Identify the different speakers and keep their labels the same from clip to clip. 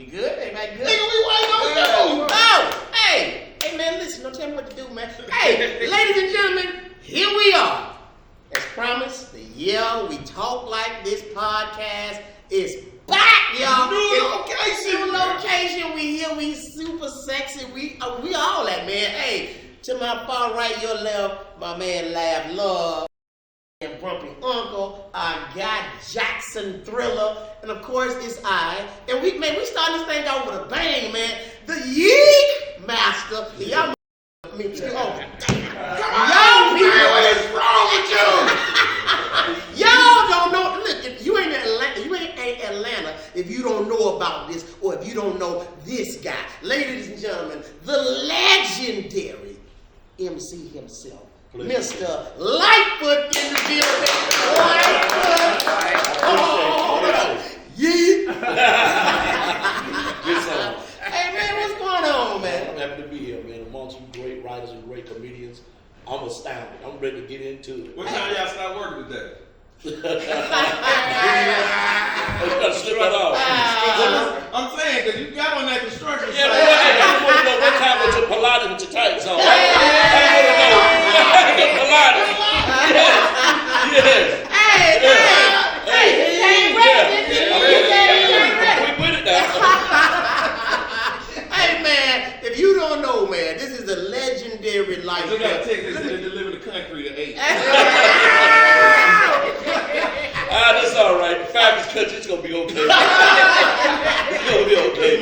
Speaker 1: You good? Everybody good?
Speaker 2: Nigga, we waiting on you.
Speaker 1: Oh, hey man, listen, don't tell me what to do, man. Hey, ladies and gentlemen, here we are. As promised, the Yeah We Talk Like This podcast is back, y'all.
Speaker 2: New location.
Speaker 1: We here. We super sexy. We all that, man. Hey, to my far right, your left, my man Lab Love and Grumpy Uncle. I got Jackson Thriller, and of course it's I. And we starting this thing out with a bang, man. The Yeek Master. Y'all. Y'all people,
Speaker 2: what is wrong with you?
Speaker 1: Y'all don't know. Look, if you ain't Atlanta if you don't know about this or if you don't know this guy. Ladies and gentlemen, the legendary MC himself, Mr. Lightfoot in the building. Lightfoot. Yeah. Hey man, what's going on, man?
Speaker 3: I'm happy to be here, man. Amongst you great writers and great comedians, I'm astounded. I'm ready to get into it.
Speaker 2: What time y'all start working today?
Speaker 3: You gotta slip that off.
Speaker 2: I'm saying, because you got on that construction site.
Speaker 3: I just want to know what time was your Pilates with your tights on. I want to know. Pilates.
Speaker 1: Hey, man, if you don't know, man, this is a legendary life.
Speaker 2: You got to take this and deliver the concrete at 8.
Speaker 3: That's all right. 5 is country. It's gonna be okay. It's gonna be okay.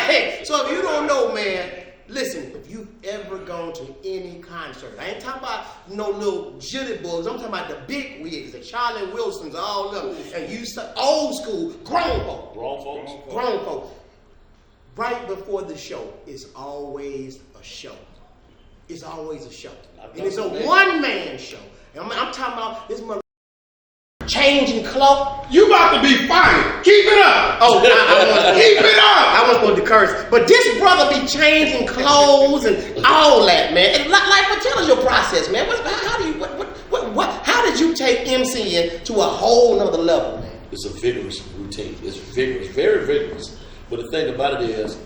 Speaker 1: Hey, so if you don't know, man, listen. If you've ever gone to any concert, I ain't talking about no little jitty bugs. I'm talking about the big wigs, the Charlie Wilsons, all of them, and you old school grown folk. Grown folk. Right before the show, it's always a show. It's always a show. And it's a one-man show. And I'm talking about this mother changing clothes.
Speaker 2: You about to be fired. Keep it up.
Speaker 1: Oh,
Speaker 2: keep it up.
Speaker 1: I was going to curse. But this brother be changing clothes and all that, man. And like, tell us your process, man. How did you take MCing to a whole nother level, man?
Speaker 3: It's a vigorous routine. It's vigorous, very vigorous. But the thing about it is,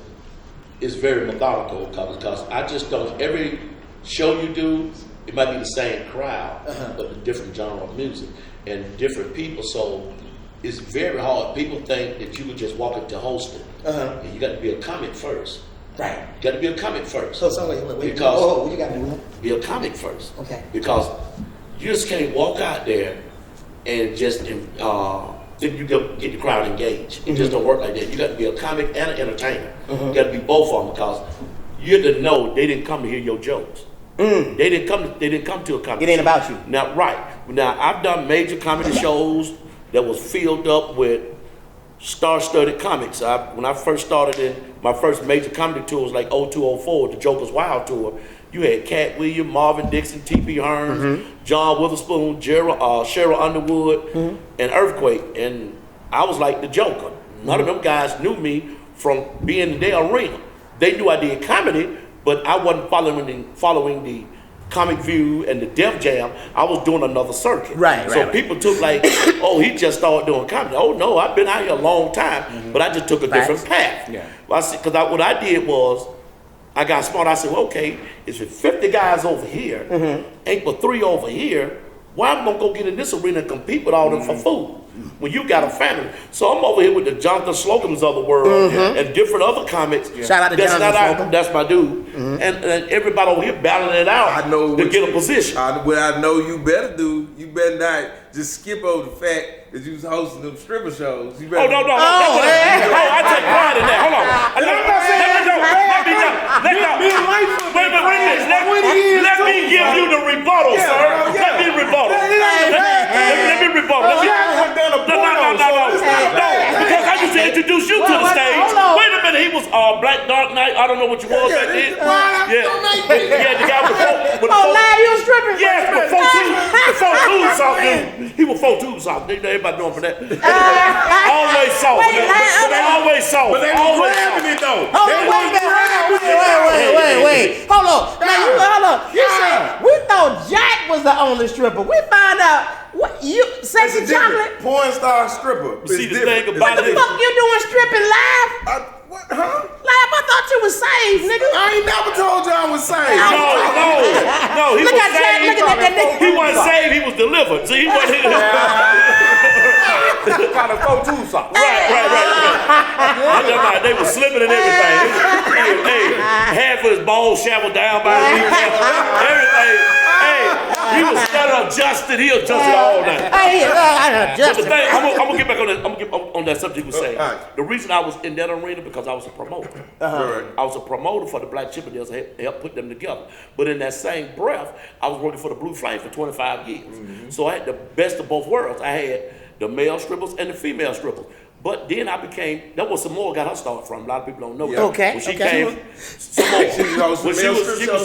Speaker 3: it's very methodical because I just don't. Every show you do, it might be the same crowd, but a different genre of music and different people. So it's very hard. People think that you could just walk into hosting. And you got to be a comic first.
Speaker 1: Right.
Speaker 3: You got to be a comic first.
Speaker 1: So wait. Because you got to do
Speaker 3: be a comic first.
Speaker 1: Okay.
Speaker 3: Because you just can't walk out there and just think you get the crowd engaged. It just don't work like that. You got to be a comic and an entertainer. You got to be both of them because you have to know they didn't come to hear your jokes. They didn't come to a comedy.
Speaker 1: It ain't about you.
Speaker 3: Now, right. Now, I've done major comedy shows that was filled up with star-studded comics. When I first started in my first major comedy tour was like 0204, the Joker's Wild Tour. You had Cat Williams, Marvin Dixon, T.P. Hearns, John Witherspoon, Cheryl Underwood, and Earthquake. And I was like the Joker. None of them guys knew me from being in their arena. They knew I did comedy, but I wasn't following the Comic View and the Def Jam. I was doing another circuit.
Speaker 1: Right.
Speaker 3: People took like, oh, he just started doing comedy. Oh no, I've been out here a long time, but I just took a different path.
Speaker 1: Yeah.
Speaker 3: Because what I did was, I got smart. I said, well, okay, it's 50 guys over here, ain't but 3 over here. Why am I gonna go get in this arena and compete with all them for food? When you got a family. So I'm over here with the Jonathan Slocums of the world and different other comics.
Speaker 1: Shout out to Jonathan Slocum.
Speaker 3: That's my dude. And everybody over here battling it out to get a position.
Speaker 4: What I know you better do, you better not just skip over the fact that you was hosting them stripper shows. You better
Speaker 3: No. I take pride in that. Hold on. Let me give you the rebuttal, sir. Let me rebuttal. No. Because I used to introduce you to the stage. Wait a minute, he was Black Dark Knight. I don't know what you was back then. Yeah, the guy with
Speaker 1: live, you was stripping?
Speaker 3: Yes, with 4 tubes out there. He was 4 tubes out there. Everybody know him for that. Always soft. But they always soft.
Speaker 4: But they were grabbing it though.
Speaker 1: Wait. Hold on. You said we thought Jack was the only stripper. We found out sexy chocolate.
Speaker 4: Porn star stripper.
Speaker 3: See the thing about
Speaker 1: What the fuck you doing stripping live? saved, nigga.
Speaker 4: I ain't never told you I was saved.
Speaker 3: No. He
Speaker 1: Look
Speaker 3: was
Speaker 1: at that,
Speaker 3: saved.
Speaker 1: look at that nigga.
Speaker 3: He wasn't saved. He was delivered. See, he wasn't.
Speaker 2: Kind of go to something.
Speaker 3: Right. They were slipping and everything. Half of his balls shoveled down by the knee. Everything. He was stutter adjusted. He adjusted all that. But the thing, I'm gonna get back on that. I'm gonna get on that subject. You were saying the reason I was in that arena because I was a promoter. I was a promoter for the Black Chippendales. Helped put them together. But in that same breath, I was working for the Blue Flame for 25 years. So I had the best of both worlds. I had the male strippers and the female strippers. But then I became, that was some more got her start from. A lot of people don't know that.
Speaker 1: Okay.
Speaker 3: When she came,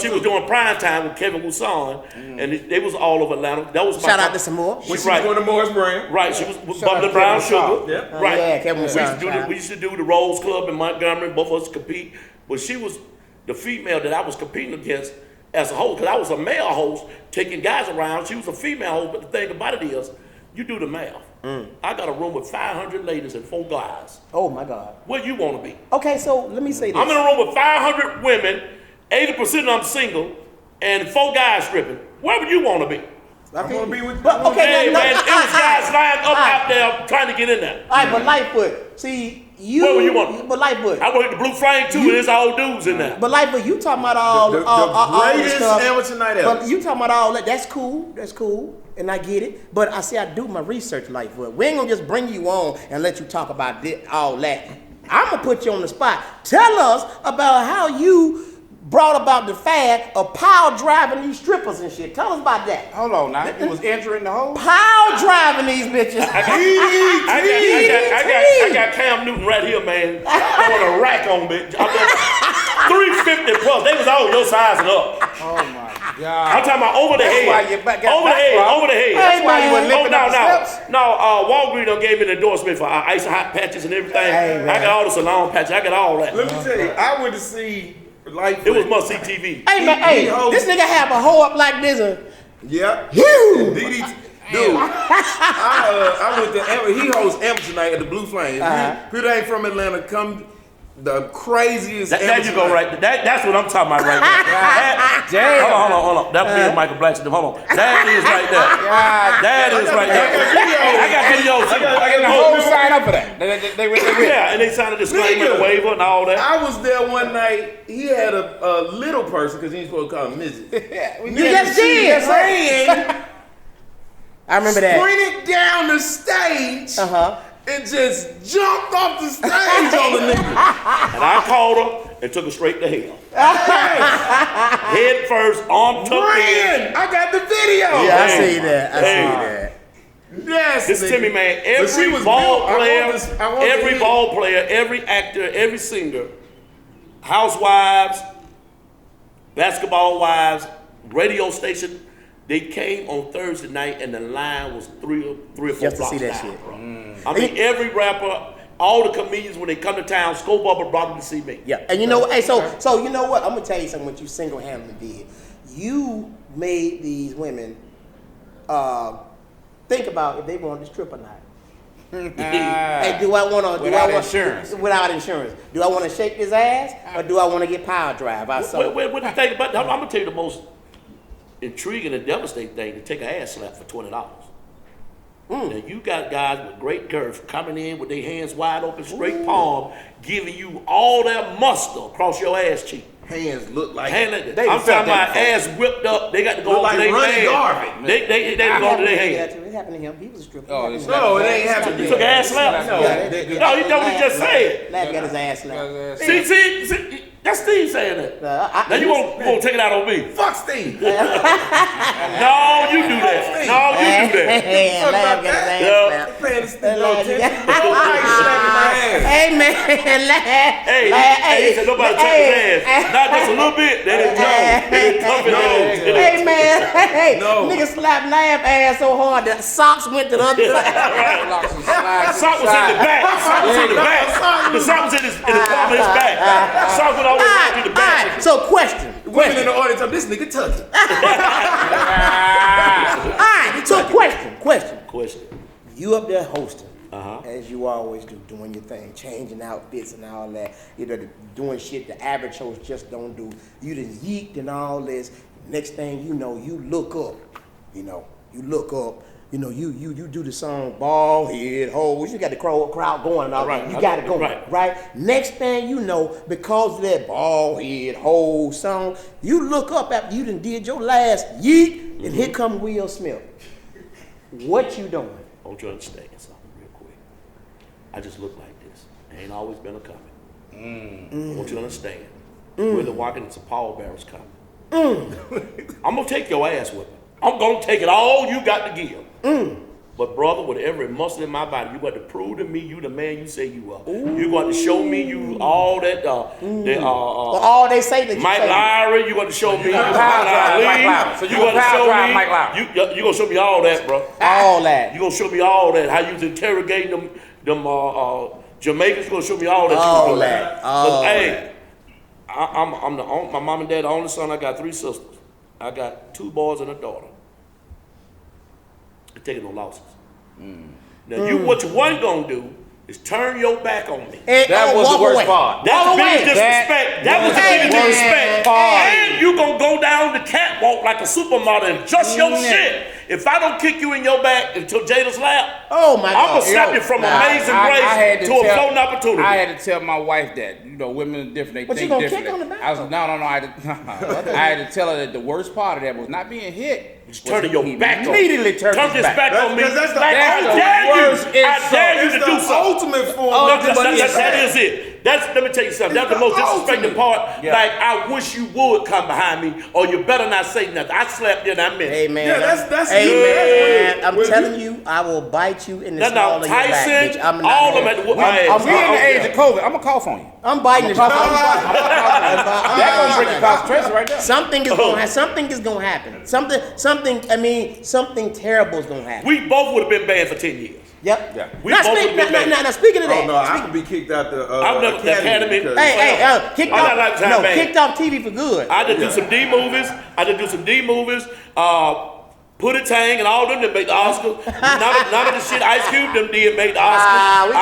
Speaker 3: she was doing prime time with Kevin Woosson, and they was all over Atlanta. That was my
Speaker 1: Shout out to some more.
Speaker 4: When she was doing the Morris brand.
Speaker 3: Right, she was bubbling brown sugar.
Speaker 4: Yeah.
Speaker 3: Right.
Speaker 1: Yeah, Kevin Woosson.
Speaker 3: We used to do the Rose Club in Montgomery. Both of us compete. But she was the female that I was competing against as a host, because I was a male host taking guys around. She was a female host, but the thing about it is, you do the math. I got a room with 500 ladies and 4 guys.
Speaker 1: Oh my God.
Speaker 3: Where you want to be?
Speaker 1: Okay, so let me say this.
Speaker 3: I'm in a room with 500 women, 80% of them single, and 4 guys stripping. Where would you want to be?
Speaker 4: I want to be with.
Speaker 1: But okay,
Speaker 3: Hey, man, it was guys lined up out there trying to get in there.
Speaker 1: All right, but Lightfoot, see you.
Speaker 3: Where would you want?
Speaker 1: But Lightfoot,
Speaker 3: I work at the Blue Flame too, and there's all dudes in there.
Speaker 1: but Lightfoot, you talking about all
Speaker 4: The
Speaker 1: all
Speaker 4: greatest
Speaker 1: this stuff.
Speaker 4: amateur night ever.
Speaker 1: But you talking about all that? That's cool, and I get it. But I say I do my research, Lightfoot. We ain't gonna just bring you on and let you talk about all that. I'm gonna put you on the spot. Tell us about how you brought about the fad of power driving these strippers and shit. Tell us about that.
Speaker 2: Hold on now. He was entering the hole.
Speaker 1: Power driving these bitches.
Speaker 3: I got Cam Newton right here, man. Throwing a rack on me. 350 plus. They was all your size and up.
Speaker 2: Oh my God.
Speaker 3: I'm talking about over the head.
Speaker 2: why you got
Speaker 3: Over the head.
Speaker 2: back,
Speaker 3: Over the head.
Speaker 2: That's why you were lifting up the steps.
Speaker 3: No, Walgreens done gave me an endorsement for ice hot patches and everything.
Speaker 1: Hey, man.
Speaker 3: I got all the salon patches. I got all that.
Speaker 4: Let me tell you, I went to see Lightfoot.
Speaker 3: It was must see TV.
Speaker 1: Hey man,
Speaker 4: He hosts-
Speaker 1: this nigga have a hoe up like this.
Speaker 4: Yeah.
Speaker 1: Huge.
Speaker 4: Dude, I went to he hosts amateur night at the Blue Flame. People ain't from Atlanta come. The craziest.
Speaker 3: There you go, right. That's what I'm talking about right there.
Speaker 2: Jada.
Speaker 3: Hold on. That was me and Michael Blackson. Hold on. That is right there. That is right there. I got videos.
Speaker 2: I got the whole sign up for that. They went.
Speaker 3: Yeah, and they signed a disclaimer,
Speaker 4: Nigga.
Speaker 3: waiver, and all that.
Speaker 4: I was there one night. He had a little person because he ain't supposed to call him Mrs.
Speaker 1: You just did.
Speaker 4: Ran,
Speaker 1: I remember that.
Speaker 4: sprinted down the stage. And just jumped off the stage on the nigga.
Speaker 3: And I called her and took her straight to hell. Head first, arm tucked in.
Speaker 4: Ran! I got the video.
Speaker 1: Yeah, I see that. I see that.
Speaker 4: Yes,
Speaker 3: Listen to me, man.
Speaker 4: But she
Speaker 3: Every
Speaker 4: was
Speaker 3: ball
Speaker 4: built.
Speaker 3: player, every ball player, every actor, every singer, housewives, basketball wives, radio station, they came on Thursday night and the line was three or four
Speaker 1: Just to
Speaker 3: blocks
Speaker 1: see that
Speaker 3: down,
Speaker 1: shit.
Speaker 3: bro. I mean, every rapper, all the comedians, when they come to town, Scope Bubba brought them to see me.
Speaker 1: Yeah, and you know what? Hey, so you know what? I'm gonna tell you something. What you single-handedly did, you made these women think about if they wanted to strip or not. Hey, do I want to?
Speaker 2: Without insurance.
Speaker 1: Without insurance. Do I want to shake his ass or do I want to get power drive?
Speaker 3: What do you think about? I'm gonna tell you the most intriguing and devastating thing: to take an ass slap for $20. Now you got guys with great girth coming in with their hands wide open, straight palm, giving you all that mustard across your ass cheek.
Speaker 4: Hands look like.
Speaker 3: I'm talking about ass whipped up. They got to go
Speaker 4: Look
Speaker 3: to
Speaker 4: like
Speaker 3: their
Speaker 4: Ronnie
Speaker 3: hand.
Speaker 4: Garvin.
Speaker 3: They go to their hand.
Speaker 1: It happened to him. He was a stripper.
Speaker 2: Oh,
Speaker 4: No, it ain't happening.
Speaker 3: You took an ass slap?
Speaker 4: No,
Speaker 3: No, you know what he just said.
Speaker 1: Lad got his ass slapped.
Speaker 3: See, that's Steve saying that. Now you won't take it out on me.
Speaker 4: Fuck Steve.
Speaker 3: No, you do that. No, you do that.
Speaker 1: Hey, Lad got his ass slapped.
Speaker 4: Paying this thing no attention. Nobody slapping my ass.
Speaker 1: Hey man, Lad.
Speaker 3: Hey, he said nobody touch his ass. Not just a little bit. They didn't know. They didn't tough it in.
Speaker 1: Hey man, hey,
Speaker 4: No.
Speaker 1: nigga slapped Lab ass so hard that socks went to the other side.
Speaker 3: Sock was in the back. Sock was in the back. The sock was in the palm of his back. Sock went all the way to the back.
Speaker 1: Alright, so question.
Speaker 4: Women in the audience, this nigga tucking.
Speaker 1: Alright, so question.
Speaker 3: Question.
Speaker 1: You up there hosting. as you always do, doing your thing, changing outfits and all that. You know, doing shit the average host just don't do. You done yeeked and all this. Next thing you know, you look up. You know, you look up. You know, you do the song Bald Head Hoes. You got the crowd going and all right. You got it going, right? Next thing you know, because of that Bald Head Hoes song, you look up after you done did your last yeet, and here come Will Smith. What you doing?
Speaker 3: I want you to understand something real quick. I just look like this. I ain't always been a comic. I want you to understand. We're the walking into Paul Bearer's coming. I'm gonna take your ass with me. I'm gonna take it all you got to give. But brother, with every muscle in my body, you got to prove to me you the man you say you are. You got to show me you all that.
Speaker 1: All they say that you
Speaker 3: Mike
Speaker 1: say.
Speaker 3: Lowry, you got to show me.
Speaker 4: Mike Lowry. So you
Speaker 3: got to show me.
Speaker 4: Mike Lowry.
Speaker 3: You gonna show me all that, bro.
Speaker 1: All that.
Speaker 3: You gonna show me all that. How you was interrogating them Jamaicans. You gonna show me all that.
Speaker 1: All that. All
Speaker 3: hey, I'm the my mom and dad the only son. I got 3 sisters. I got 2 boys and a daughter. I'm taking no losses. Now what you wasn't gonna do is turn your back on me.
Speaker 4: That was the worst part.
Speaker 3: That's the biggest disrespect. That was the biggest disrespect. And you gonna go down the catwalk like a supermodel and just your shit. If I don't kick you in your back until Jada's lap,
Speaker 1: Oh my God.
Speaker 3: I'm gonna slap you from Amazing Grace to a floating opportunity.
Speaker 5: I had to tell my wife that, you know, women are different. They
Speaker 1: But you
Speaker 5: think
Speaker 1: gonna
Speaker 5: different.
Speaker 1: kick on the back?
Speaker 5: I was no. I had to tell her that the worst part of that was not being hit.
Speaker 3: Just turning your back on me.
Speaker 5: Immediately turned
Speaker 3: Turn
Speaker 5: his
Speaker 3: his back on me.
Speaker 2: That's the
Speaker 3: I
Speaker 5: worst
Speaker 3: dare you. I dare you
Speaker 2: It's
Speaker 3: to
Speaker 2: the
Speaker 3: do something.
Speaker 2: ultimate form
Speaker 3: No,
Speaker 2: of disrespect.
Speaker 3: that is it. Let me tell you something. That's the most disrespectful part.
Speaker 5: Yeah.
Speaker 3: Like, I wish you would come behind me, or you better not say nothing. I slapped you and I meant it.
Speaker 1: Hey man,
Speaker 2: Yeah, that's
Speaker 1: hey
Speaker 2: good.
Speaker 1: man, I'm telling you, I will bite you in the
Speaker 3: No,
Speaker 1: small of your back,
Speaker 3: Tyson,
Speaker 1: bitch. I'm not
Speaker 3: all of
Speaker 1: gonna-
Speaker 3: them had to whoop my ass.
Speaker 5: We in the age of COVID. I'm gonna cough on you.
Speaker 1: I'm biting the
Speaker 5: That gonna bring the concentration right there.
Speaker 1: Something is gonna happen. Something is gonna happen. Something terrible is gonna happen.
Speaker 3: We both would have been banned for 10 years.
Speaker 1: Yep.
Speaker 5: Yeah.
Speaker 3: We
Speaker 1: Now,
Speaker 3: both
Speaker 1: speak,
Speaker 3: would've been
Speaker 1: now, speaking of that,
Speaker 2: Oh no, I could be kicked out the
Speaker 3: I'm the academy.
Speaker 2: because-
Speaker 1: hey, kicked
Speaker 3: I'm
Speaker 1: off.
Speaker 3: not like Tom
Speaker 1: No,
Speaker 3: Hanks.
Speaker 1: kicked off TV for good.
Speaker 3: I did do some D movies. Put a Tang and all them that make the Oscar. none of the shit Ice Cube them did make the Oscar.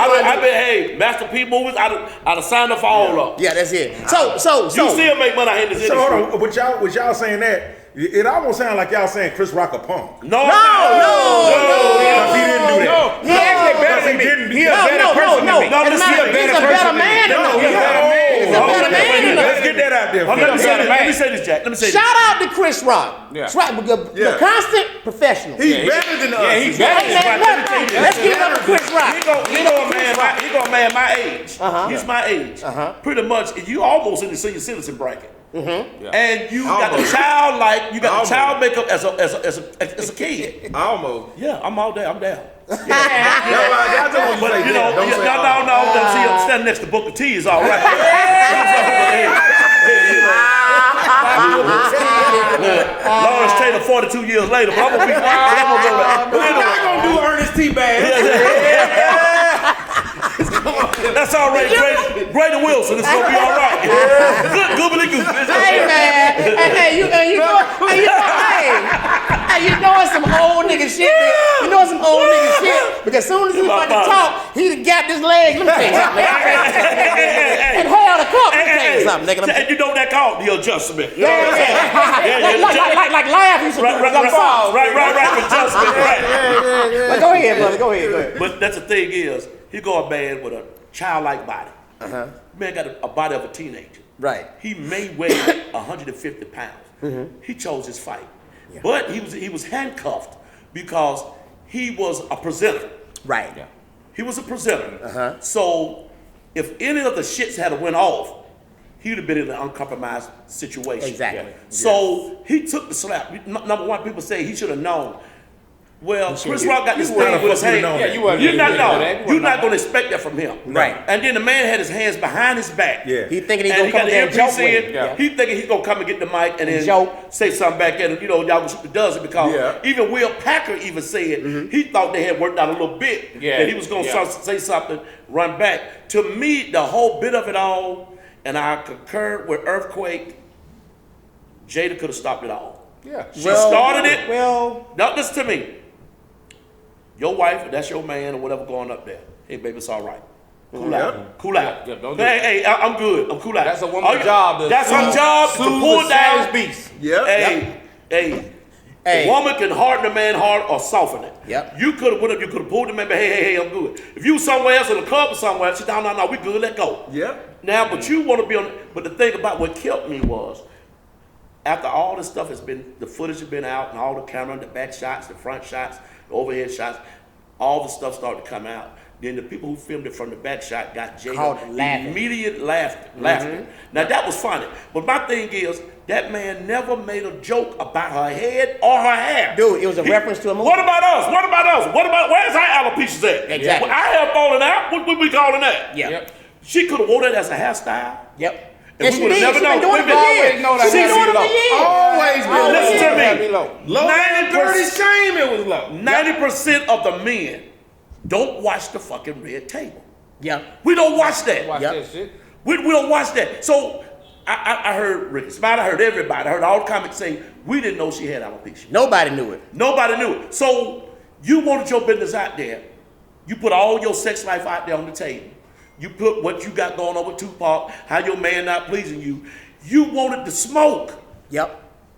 Speaker 3: Hey, Master P movies, I'd have signed up for all of them.
Speaker 1: Yeah, that's it. So
Speaker 3: You still make money out here in this
Speaker 6: So
Speaker 3: industry.
Speaker 6: hold on, with y'all saying that, it almost sounds like y'all saying Chris Rock a punk.
Speaker 3: No.
Speaker 6: Because he didn't do that.
Speaker 5: He actually better than me. He a better person than me.
Speaker 1: As a matter of fact, he's a better man than us.
Speaker 5: He's a better man.
Speaker 1: He's a better man than us.
Speaker 6: Let's get that out there.
Speaker 3: Let me say this,
Speaker 5: man.
Speaker 3: let me say this, Jack. Let me say
Speaker 1: Shout
Speaker 3: this.
Speaker 1: out to Chris Rock.
Speaker 5: Yeah.
Speaker 1: The constant professional.
Speaker 2: He's better than us.
Speaker 5: Yeah, he's
Speaker 1: Hey,
Speaker 5: better.
Speaker 1: man, let's give it up to Chris Rock.
Speaker 3: He go a man my age. He's my age. Pretty much, you almost in the senior citizen bracket. And you got the
Speaker 2: Almost.
Speaker 3: child makeup as a kid.
Speaker 2: Almost.
Speaker 3: Yeah, I'm all there. I'm down.
Speaker 2: Y'all don't
Speaker 3: But
Speaker 2: say
Speaker 3: you know,
Speaker 2: that. Don't say
Speaker 3: no. See, I'm standing next to Booker T. Is all right. Lawrence Taylor, 42 years later, but I'm gonna go back. But
Speaker 6: We're not
Speaker 3: anyway,
Speaker 6: gonna do Ernest T. Bass.
Speaker 3: that's all right. Brady Wilson, it's gonna be all right. Good goobly goop.
Speaker 1: Hey man, you know it's some old nigga shit. Man. You know it's some old nigga shit because as soon as he about to talk, he done gapped his leg. Let me tell you something. And held a cup. Let me tell you something, nigga.
Speaker 3: And you know that called the adjustment.
Speaker 1: Like laugh. You should
Speaker 3: Right. Adjustment. Right.
Speaker 1: But go ahead, brother. Go ahead.
Speaker 3: But that's the thing is, he go a man with a childlike body. Man got a body of a teenager.
Speaker 1: Right.
Speaker 3: He may weigh 150 pounds. He chose his fight.
Speaker 1: Yeah.
Speaker 3: But he was handcuffed because he was a presenter.
Speaker 1: Right.
Speaker 3: He was a presenter. So if any of the shits had went off, he would have been in an uncompromised situation.
Speaker 1: Exactly.
Speaker 3: So he took the slap. Number one, people say he should have known. Well, Chris Rock got this
Speaker 6: wouldn't
Speaker 3: thing
Speaker 6: have
Speaker 3: with his
Speaker 6: fucking
Speaker 3: hand.
Speaker 6: known that.
Speaker 3: You're not
Speaker 5: know
Speaker 3: know.
Speaker 5: that.
Speaker 3: You're not going to expect that from him.
Speaker 1: Right.
Speaker 3: And then the man had his hands behind his back.
Speaker 6: Yeah.
Speaker 1: He thinking he's
Speaker 3: And
Speaker 1: gonna
Speaker 3: he
Speaker 1: come
Speaker 3: got
Speaker 1: there
Speaker 3: the
Speaker 1: and joke
Speaker 3: earpiece
Speaker 1: with
Speaker 3: in.
Speaker 1: him. Yeah.
Speaker 3: He thinking he's gonna come and get the mic and then
Speaker 1: joke.
Speaker 3: say something back at him. You know, y'all gonna shoot the dozen because
Speaker 2: Yeah.
Speaker 3: even Will Packer even said he thought they had worked out a little bit.
Speaker 5: Yeah.
Speaker 3: That he was gonna say something, run back. To me, the whole bit of it all, and I concur with Earthquake. Jada could have stopped it all.
Speaker 5: Yeah.
Speaker 3: She started it.
Speaker 1: Well,
Speaker 3: Not listen to me. your wife, or that's your man, or whatever going up there. Hey, baby, it's all right. Cool
Speaker 4: Yeah.
Speaker 3: out. Cool out.
Speaker 5: Yeah, don't do
Speaker 3: hey, I'm good. I'm cool out.
Speaker 5: That's a woman's job to
Speaker 3: That's her
Speaker 5: soothe-
Speaker 3: job to
Speaker 5: soothe
Speaker 3: pull
Speaker 5: the
Speaker 3: down.
Speaker 5: savage beast.
Speaker 4: Yep.
Speaker 3: Hey,
Speaker 1: Hey.
Speaker 3: a woman can harden a man's heart or soften it.
Speaker 1: Yep.
Speaker 3: You could have went up, you could have pulled the man, but hey, I'm good. If you somewhere else in a club or somewhere, she no, we good, let go.
Speaker 4: Yep.
Speaker 3: Now, but you want to be on, but the thing about what killed me was, after all this stuff has been, the footage has been out and all the camera, the back shots, the front shots, the overhead shots, all the stuff started to come out. Then the people who filmed it from the back shot got
Speaker 1: Caught
Speaker 3: Jada
Speaker 1: laughing.
Speaker 3: immediate laughter. Now that was funny, but my thing is that man never made a joke about her head or her hair.
Speaker 1: Dude, it was a reference to a movie.
Speaker 3: What about us? What about us? What about where's our alopecias at?
Speaker 1: Exactly.
Speaker 3: Well, I have fallen out. What we calling that?
Speaker 1: Yeah.
Speaker 5: Yep.
Speaker 3: She could have worn that as a hairstyle.
Speaker 1: Yep.
Speaker 3: And we would have never
Speaker 1: She been
Speaker 3: known.
Speaker 1: doing it for
Speaker 3: Women
Speaker 1: years.
Speaker 5: know that
Speaker 1: She
Speaker 5: has
Speaker 1: doing
Speaker 5: to
Speaker 1: it
Speaker 5: be
Speaker 1: for
Speaker 5: low.
Speaker 1: years.
Speaker 4: Always been
Speaker 3: Listen to
Speaker 5: Gotta be
Speaker 3: me.
Speaker 5: low.
Speaker 4: Low and dirty
Speaker 3: 90%,
Speaker 4: shame, it was low.
Speaker 3: 90% of the men don't watch the fucking red table.
Speaker 1: Yeah.
Speaker 3: We don't watch that.
Speaker 5: Watch
Speaker 1: Yep.
Speaker 5: that shit.
Speaker 3: We don't watch that. So I heard Ricky Smiley, I heard everybody, I heard all the comics saying, we didn't know she had alopecia.
Speaker 1: Nobody knew it.
Speaker 3: Nobody knew it. So you wanted your business out there. You put all your sex life out there on the table. You put what you got going on with Tupac, how your man not pleasing you. You wanted to smoke.
Speaker 1: Yep.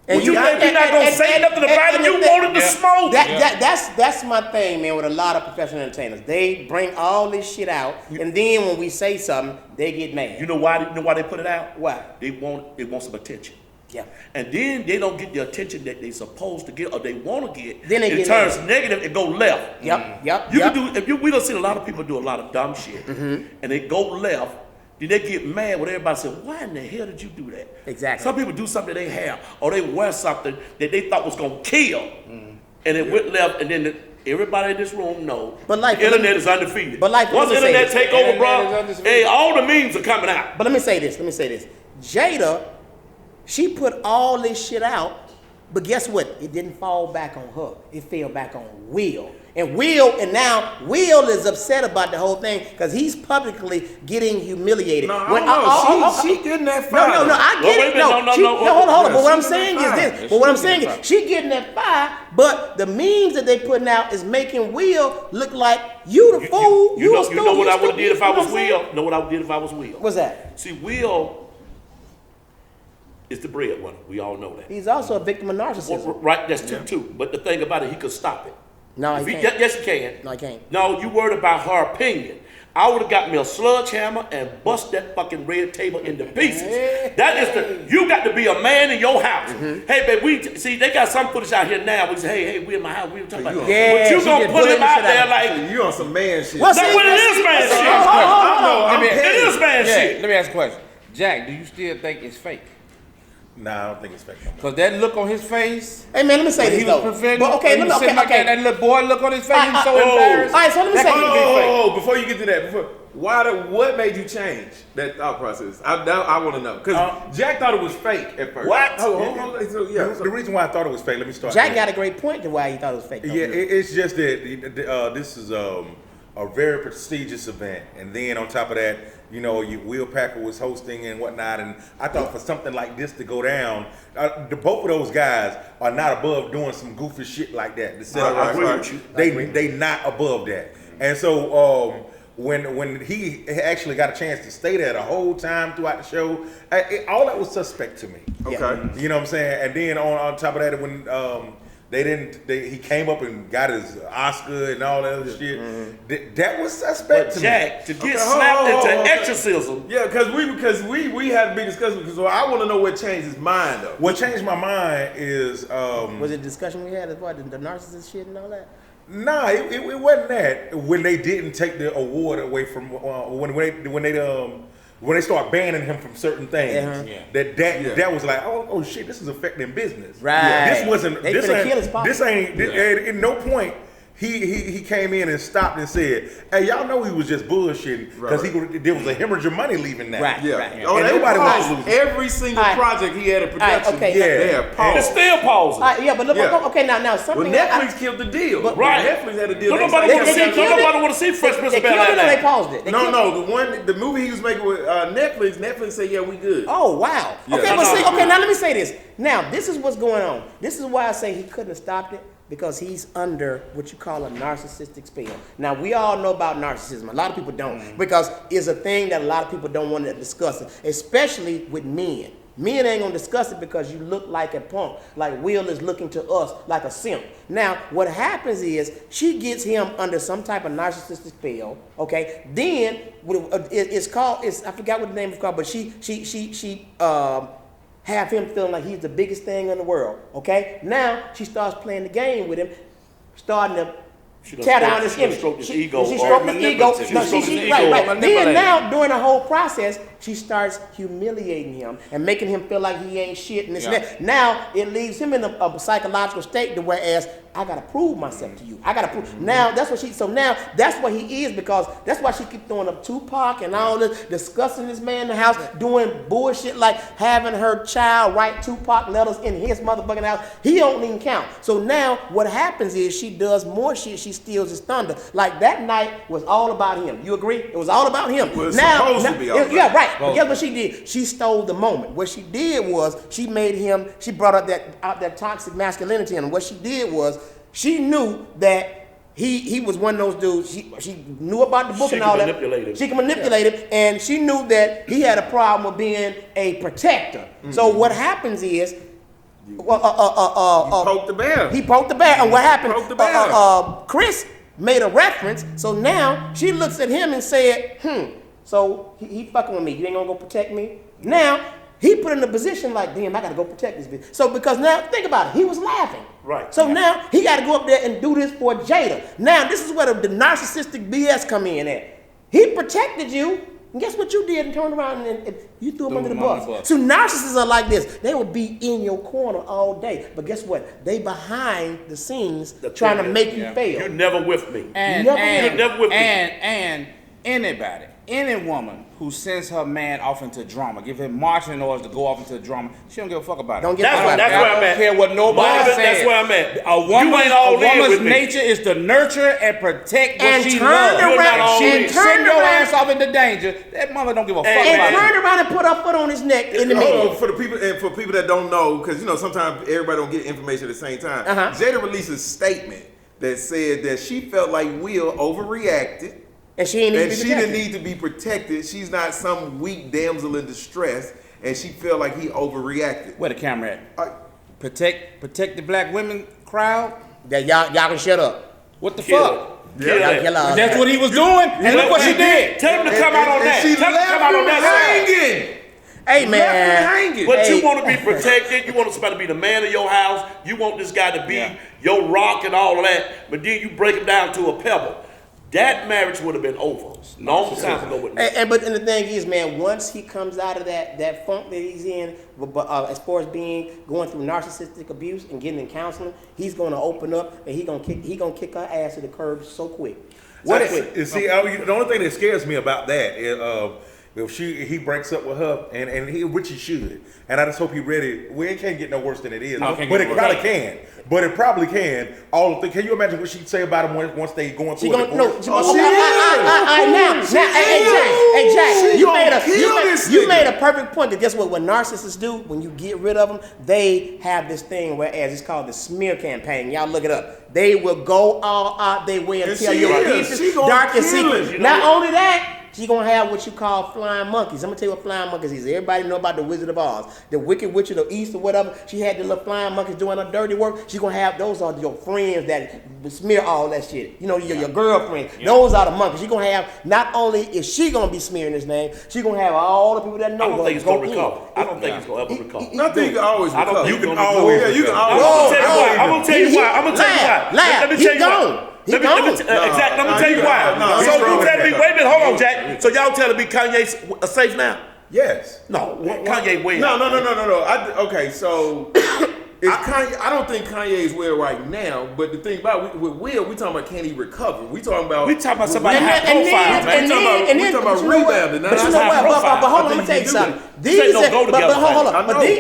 Speaker 3: Well, you think you're not gonna say nothing about it? You wanted to smoke.
Speaker 1: That's my thing, man, with a lot of professional entertainers. They bring all this shit out, and then when we say something, they get mad.
Speaker 3: You know why? You know why they put it out?
Speaker 1: Why?
Speaker 3: They want some attention.
Speaker 1: Yeah.
Speaker 3: And then they don't get the attention that they supposed to get or they want to get.
Speaker 1: Then they
Speaker 3: it
Speaker 1: get
Speaker 3: turns
Speaker 1: mad.
Speaker 3: negative and go left.
Speaker 1: Yep.
Speaker 3: You
Speaker 1: yep.
Speaker 3: can do. We don't see a lot of people do a lot of dumb shit, and they go left. Then they get mad when everybody says, "Why in the hell did you do that?"
Speaker 1: Exactly.
Speaker 3: Some people do something they have, or they wear something that they thought was gonna kill, and it went left, and then everybody in this room know.
Speaker 1: But like-
Speaker 3: the internet is undefeated.
Speaker 1: But like-
Speaker 3: once the
Speaker 1: let me say
Speaker 3: internet
Speaker 1: this.
Speaker 3: take over,
Speaker 5: Internet is
Speaker 3: bro,
Speaker 5: undefeated.
Speaker 3: hey, all the memes are coming out.
Speaker 1: But let me say this. Jada, she put all this shit out, but guess what? It didn't fall back on her. It fell back on Will. And now Will is upset about the whole thing because he's publicly getting humiliated.
Speaker 4: No, I don't know. She getting that fire.
Speaker 1: No, I get
Speaker 3: Wait,
Speaker 1: it.
Speaker 3: no,
Speaker 1: Hold on.
Speaker 4: yeah,
Speaker 1: But what I'm
Speaker 4: she
Speaker 1: saying
Speaker 4: getting
Speaker 1: is
Speaker 4: that
Speaker 1: this.
Speaker 4: fire.
Speaker 1: But what I'm
Speaker 5: She
Speaker 1: saying
Speaker 5: getting
Speaker 1: is she getting that fire, but the memes that they putting out is making Will look like you the fool.
Speaker 3: You
Speaker 1: a
Speaker 3: know what I would have
Speaker 1: stupid,
Speaker 3: did if I
Speaker 1: you know
Speaker 3: was
Speaker 1: what I'm saying?
Speaker 3: Will? Know what I would did if I was Will?
Speaker 1: What's that?
Speaker 3: See, Will is the breadwinner. We all know that.
Speaker 1: He's also a victim of narcissism.
Speaker 3: Right, that's too. But the thing about it, he could stop it.
Speaker 1: No,
Speaker 3: If
Speaker 1: he
Speaker 3: he-
Speaker 1: can't.
Speaker 3: Yes, he can.
Speaker 1: No, he can't.
Speaker 3: No, you worried about her opinion. I would have got me a sledgehammer and bust that fucking red table into pieces. That is you got to be a man in your house. Hey, babe, see, they got some footage out here now. We say, hey, we in my house. We were talking about.
Speaker 1: Yeah,
Speaker 3: but you
Speaker 1: she
Speaker 3: gonna
Speaker 1: just
Speaker 3: put him
Speaker 1: bullying the
Speaker 3: out
Speaker 1: shit
Speaker 3: there
Speaker 1: out of
Speaker 3: like,
Speaker 4: You on some man shit.
Speaker 1: What's
Speaker 3: that's what it is, man shit. It is man
Speaker 5: Yeah,
Speaker 3: shit.
Speaker 5: let me ask a question. Jack, do you still think it's fake?
Speaker 6: Nah, I don't think it's fake no more.
Speaker 5: Because that look on his face,
Speaker 1: Hey man, let me say
Speaker 5: when
Speaker 1: this
Speaker 5: he was
Speaker 1: though.
Speaker 5: preventing,
Speaker 1: But okay,
Speaker 5: when he
Speaker 1: let
Speaker 5: was
Speaker 1: me
Speaker 5: sitting like that little boy look on his face, he was so embarrassed.
Speaker 1: All right, so let me say
Speaker 5: That couldn't be fake.
Speaker 4: Oh, before you get to that, what made you change that thought process? I want to know because Jack thought it was fake at first.
Speaker 3: What?
Speaker 4: Hold on. So, yeah.
Speaker 6: The reason why I thought it was fake, let me start.
Speaker 1: Jack
Speaker 6: there.
Speaker 1: got a great point to why he thought it was fake. though.
Speaker 6: Yeah, it's just that this is a very prestigious event, and then on top of that, you know, Will Packer was hosting and whatnot, and I thought for something like this to go down, both of those guys are not above doing some goofy shit like that. To set up
Speaker 3: I agree
Speaker 6: right.
Speaker 3: with you.
Speaker 6: They not above that, and so when he actually got a chance to stay there the whole time throughout the show, all that was suspect to me.
Speaker 4: Okay.
Speaker 6: You know what I'm saying? And then on top of that, when he came up and got his Oscar and all that other shit. That was suspect
Speaker 3: But
Speaker 6: to
Speaker 3: Jack, to get
Speaker 4: Okay,
Speaker 3: slapped
Speaker 4: hold on.
Speaker 3: into exorcism.
Speaker 4: Yeah, because we had a big discussion because I want to know what changed his mind though.
Speaker 6: me. What changed my mind is
Speaker 1: Was it a discussion we had as far as the narcissist shit and all that?
Speaker 6: nah, it wasn't that when they didn't take the award away from when they start banning him from certain things.
Speaker 1: Yeah.
Speaker 6: That was like oh shit, this is affecting business.
Speaker 1: Right.
Speaker 6: This wasn't.
Speaker 1: They
Speaker 6: This
Speaker 1: finna kill his
Speaker 6: ain't.
Speaker 1: pop.
Speaker 6: This ain't. At no point. He came in and stopped and said, "Hey, y'all know he was just bullshitting because there was a hemorrhage of money leaving that."
Speaker 1: Right.
Speaker 4: Yeah. Oh,
Speaker 6: And
Speaker 4: they
Speaker 6: nobody
Speaker 4: paused
Speaker 6: was losing.
Speaker 4: every single
Speaker 1: All right.
Speaker 4: project he had in production.
Speaker 1: okay.
Speaker 4: They had
Speaker 3: It's
Speaker 4: paused.
Speaker 3: still pausing.
Speaker 1: Yeah, but look,
Speaker 4: Yeah.
Speaker 1: okay, now
Speaker 4: Well,
Speaker 1: something.
Speaker 4: Netflix killed the deal.
Speaker 3: Right.
Speaker 4: Netflix had a deal.
Speaker 3: Don't
Speaker 4: They
Speaker 3: nobody
Speaker 4: said-
Speaker 3: want to see.
Speaker 1: killed
Speaker 3: Don't
Speaker 1: it?
Speaker 3: nobody want to see Fresh Prince
Speaker 1: They
Speaker 3: of Bel
Speaker 1: killed it or they
Speaker 3: Air.
Speaker 1: paused it? They killed it?
Speaker 4: No, the movie he was making with Netflix said, yeah, we good.
Speaker 1: Oh wow.
Speaker 4: Yeah.
Speaker 1: Okay,
Speaker 3: No,
Speaker 1: but
Speaker 3: no.
Speaker 1: see, okay, now let me say this. Now this is what's going on. This is why I say he couldn't have stopped it Because he's under what you call a narcissistic spell. Now, we all know about narcissism. A lot of people don't. Because it's a thing that a lot of people don't want to discuss, especially with men. Men ain't gonna discuss it because you look like a punk, like Will is looking to us like a simp. Now, what happens is she gets him under some type of narcissistic spell, okay? Then it's called, I forgot what the name is called, but she have him feeling like he's the biggest thing in the world, okay? Now she starts playing the game with him, starting to tear down his image.
Speaker 3: Stroke his ego.
Speaker 1: She stroked his ego. Right. Then now, during the whole process, she starts humiliating him and making him feel like he ain't shit and this and that. Now it leaves him in a psychological state to whereas I gotta prove myself to you. I gotta prove. Now that's what so now that's what he is, because that's why she keep throwing up Tupac and all this, discussing this man in the house, doing bullshit like having her child write Tupac letters in his motherfucking house. He don't even count. So now what happens is she does more shit. She steals his thunder. Like that night was all about him. You agree? It was all about him.
Speaker 4: Well, it's supposed to be all about
Speaker 1: yeah, right. But guess what she did? She stole the moment. What she did was she made him. She brought out that toxic masculinity in him. What she did was she knew that he was one of those dudes. She knew about the book and all that. She can manipulate him, and she knew that he had a problem with being a protector. Mm-hmm. So what happens is,
Speaker 4: he poked the bear.
Speaker 1: He poked the bear, and what happened?
Speaker 4: Poked the bear.
Speaker 1: Chris made a reference. So now she looks at him and said, So he fucking with me. You ain't gonna go protect me? Now he put in a position like, damn, I gotta go protect this bitch. So because now think about it, he was laughing.
Speaker 3: Right.
Speaker 1: So now he gotta go up there and do this for Jada. Now this is where the narcissistic BS come in at. He protected you, and guess what you did and turned around and you threw him under the bus. So narcissists are like this. They will be in your corner all day. But guess what? They behind the scenes trying to make you fail.
Speaker 3: You're never with me.
Speaker 5: And anybody, any woman who sends her man off into drama, give him marching orders to go off into drama, she don't give a fuck about it.
Speaker 1: Don't give a fuck about it.
Speaker 3: That's where I'm at.
Speaker 5: I don't care what nobody says.
Speaker 3: That's where I'm at.
Speaker 5: A woman's nature is to nurture and protect what she loves. She send your ass off into danger. That mother don't give a fuck about it.
Speaker 1: And turn around and put her foot on his neck in the middle.
Speaker 4: For the people and for people that don't know, because you know sometimes everybody don't get information at the same time. Jada released a statement that said that she felt like Will overreacted.
Speaker 1: And she
Speaker 4: didn't need to be protected. She's not some weak damsel in distress, and she felt like he overreacted.
Speaker 5: Where the camera at? Protect the black women crowd.
Speaker 1: That y'all can shut up.
Speaker 5: What the fuck?
Speaker 1: Yeah.
Speaker 5: That's what he was doing, and look what she did.
Speaker 3: Tell him to come out on that.
Speaker 4: She left him hanging.
Speaker 1: Hey man,
Speaker 3: but you want to be protected. You want somebody to be the man of your house. You want this guy to be your rock and all of that. But then you break him down to a pebble. That marriage would have been over long time ago with me.
Speaker 1: But the thing is, man, once he comes out of that funk that he's in, as far as going through narcissistic abuse and getting in counseling, he's going to open up and he gonna kick her ass to the curb so quick.
Speaker 6: The only thing that scares me about that is if he breaks up with her which he should, and I just hope he's ready. It can't get no worse than it is, but it probably can. But it probably can. Can you imagine what she'd say about him once they going through it?
Speaker 1: Hey Jack, you made a perfect point. Because guess what? What narcissists do when you get rid of them, they have this thing whereas it's called the smear campaign. Y'all look it up. They will go all out their way and tell your deepest, darkest secrets. Not only that, she gonna have what you call flying monkeys. I'm gonna tell you what flying monkeys is. Everybody know about the Wizard of Oz, the Wicked Witch of the East or whatever. She had the little flying monkeys doing her dirty work. She gonna have those are your friends that smear all that shit. You know, your girlfriend. Yeah. Those are the monkeys. She gonna have. Not only is she gonna be smearing his name, she gonna have all the people that know.
Speaker 3: I don't think it's gonna recover. I don't think it's gonna ever recover.
Speaker 4: Nothing can always recover.
Speaker 6: You can always.
Speaker 4: You can always.
Speaker 3: I'm gonna tell you why. Let me tell you why.
Speaker 1: Let me tell
Speaker 3: you why. So you telling me, wait a minute, hold on, Jack. So y'all telling me Kanye's safe now?
Speaker 4: Yes.
Speaker 3: No, Kanye way.
Speaker 4: No. Okay, so I don't think Kanye is well right now. But the thing about with Will, we talking about can he recover? We talking about somebody high profile, man. We talking about rebounding.
Speaker 1: But hold on, let me tell you something.